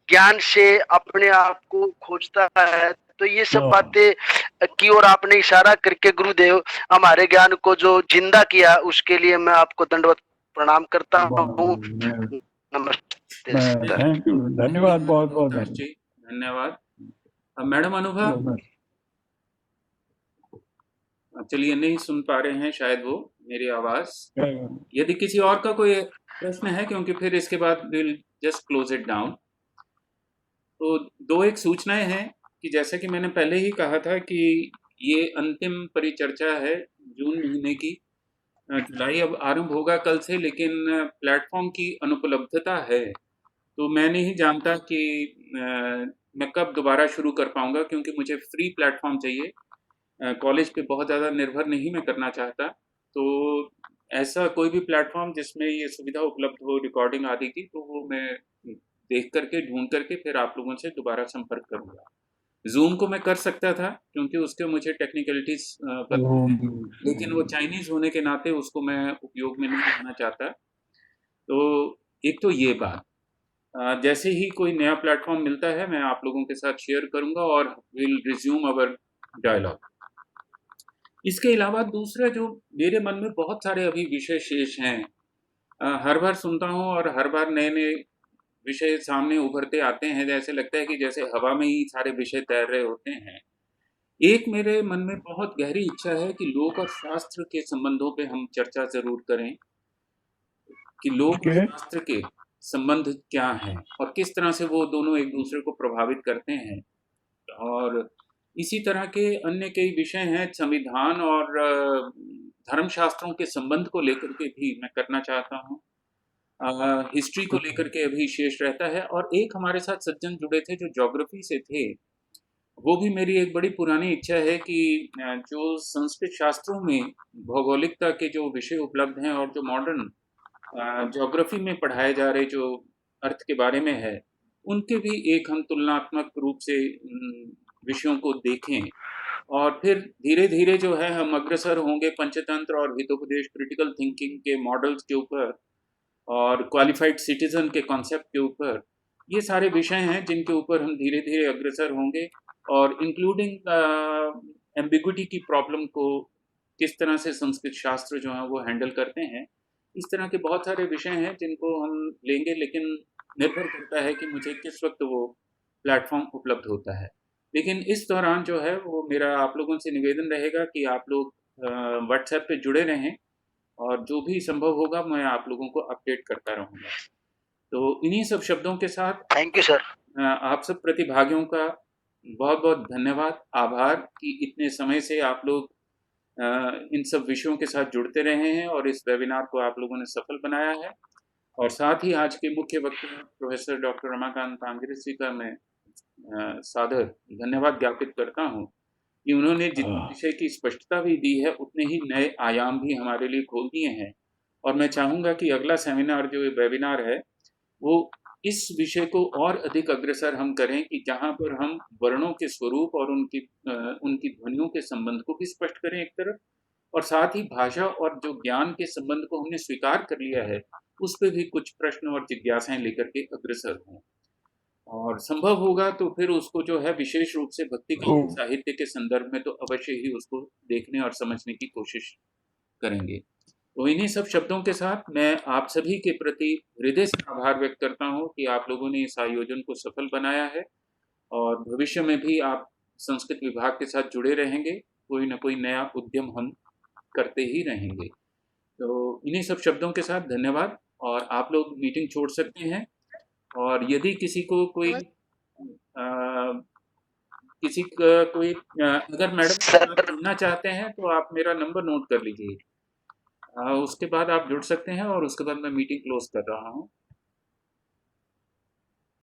S7: ज्ञान से अपने आप को खोजता है। तो ये सब बातें की और आपने इशारा करके गुरुदेव हमारे ज्ञान को जो जिंदा किया, उसके लिए मैं आपको दंडवत प्रणाम करता हूँ। नमस्ते सर।
S4: थैंक यू, धन्यवाद, बहुत बहुत
S1: प्रकाश जी, धन्यवाद। मैडम अनुभा, चलिए नहीं सुन पा रहे हैं शायद वो मेरी आवाज। यदि किसी और का कोई प्रश्न है, क्योंकि फिर इसके बाद will just close it down. तो 2-1 सूचनाएं हैं कि जैसा कि मैंने पहले ही कहा था कि ये अंतिम परिचर्चा है जून महीने की। जुलाई अब आरंभ होगा कल से, लेकिन प्लेटफॉर्म की अनुपलब्धता है, तो मैं नहीं जानता कि मैं कब दोबारा शुरू कर पाऊंगा, क्योंकि मुझे फ्री प्लेटफॉर्म चाहिए। कॉलेज पे बहुत ज़्यादा निर्भर नहीं मैं करना चाहता। तो ऐसा कोई भी प्लेटफॉर्म जिसमें ये सुविधा उपलब्ध हो रिकॉर्डिंग आदि की, तो वो मैं देख करके ढूंढ करके फिर आप लोगों से दोबारा संपर्क करूंगा। जूम को मैं कर सकता था क्योंकि उसके मुझे टेक्निकलिटीज पता है, लेकिन वो चाइनीज होने के नाते उसको मैं उपयोग में नहीं लाना चाहता। तो एक तो ये बात, जैसे ही कोई नया प्लेटफॉर्म मिलता है मैं आप लोगों के साथ शेयर करूंगा और विल रिज्यूम अवर डायलॉग। इसके अलावा दूसरा जो मेरे मन में बहुत सारे अभी विषय शेष हैं, हर बार सुनता हूँ और हर बार नए नए विषय सामने उभरते आते हैं, जैसे लगता है कि जैसे हवा में ही सारे विषय तैर रहे होते हैं। एक मेरे मन में बहुत गहरी इच्छा है कि लोक और शास्त्र के संबंधों पे हम चर्चा जरूर करें कि लोक और शास्त्र के संबंध क्या हैं और किस तरह से वो दोनों एक दूसरे को प्रभावित करते हैं। और इसी तरह के अन्य कई विषय हैं, संविधान और धर्मशास्त्रों के संबंध को लेकर के भी मैं करना चाहता हूँ। हिस्ट्री को लेकर के अभी शेष रहता है। और एक हमारे साथ सज्जन जुड़े थे जो ज्योग्राफी से थे, वो भी मेरी एक बड़ी पुरानी इच्छा है कि जो संस्कृत शास्त्रों में भौगोलिकता के जो विषय उपलब्ध हैं और जो मॉडर्न ज्योग्राफी में पढ़ाए जा रहे जो अर्थ के बारे में है, उनके भी एक हम तुलनात्मक रूप से विषयों को देखें और फिर धीरे धीरे जो है हम अग्रसर होंगे पंचतंत्र और हितोपदेश क्रिटिकल थिंकिंग के मॉडल्स के ऊपर और क्वालिफाइड सिटीजन के कॉन्सेप्ट के ऊपर। ये सारे विषय हैं जिनके ऊपर हम धीरे धीरे अग्रसर होंगे और इंक्लूडिंग एम्बिग्विटी की प्रॉब्लम को किस तरह से संस्कृत शास्त्र जो है वो हैंडल करते हैं। इस तरह के बहुत सारे विषय हैं जिनको हम लेंगे, लेकिन निर्भर करता है कि मुझे किस वक्त वो प्लेटफॉर्म उपलब्ध होता है। लेकिन इस दौरान जो है वो मेरा आप लोगों से निवेदन रहेगा कि आप लोग व्हाट्सएप पे जुड़े रहें और जो भी संभव होगा मैं आप लोगों को अपडेट करता रहूँगा। तो इन्हीं सब शब्दों के साथ
S7: थैंक यू सर।
S1: आप सब प्रतिभागियों का बहुत बहुत धन्यवाद, आभार कि इतने समय से आप लोग इन सब विषयों के साथ जुड़ते रहे हैं और इस वेबिनार को आप लोगों ने सफल बनाया है। और साथ ही आज के मुख्य वक्ता प्रोफेसर डॉक्टर रमाकांत तांगरे जी का मैं सादर धन्यवाद ज्ञापित करता हूँ कि उन्होंने जितने विषय की स्पष्टता भी दी है उतने ही नए आयाम भी हमारे लिए खोल दिए हैं। और मैं चाहूँगा कि अगला सेमिनार जो वेबिनार है वो इस विषय को और अधिक अग्रसर हम करें कि जहाँ पर हम वर्णों के स्वरूप और उनकी ध्वनियों के संबंध को भी स्पष्ट करें एक तरफ, और साथ ही भाषा और जो ज्ञान के संबंध को हमने स्वीकार कर लिया है उस पर भी कुछ प्रश्न और जिज्ञासाएं लेकर के अग्रसर हों। और संभव होगा तो फिर उसको जो है विशेष रूप से भक्ति के साहित्य के संदर्भ में तो अवश्य ही उसको देखने और समझने की कोशिश करेंगे। तो इन्हीं सब शब्दों के साथ मैं आप सभी के प्रति हृदय से आभार व्यक्त करता हूँ कि आप लोगों ने इस आयोजन को सफल बनाया है और भविष्य में भी आप संस्कृत विभाग के साथ जुड़े रहेंगे, कोई ना कोई नया उद्यम हम करते ही रहेंगे। तो इन्हीं सब शब्दों के साथ धन्यवाद और आप लोग मीटिंग छोड़ सकते हैं। और यदि किसी को कोई अगर मैडम जुड़ना चाहते हैं तो आप मेरा नंबर नोट कर लीजिए, उसके बाद आप जुड़ सकते हैं और उसके बाद मैं मीटिंग क्लोज कर रहा हूँ।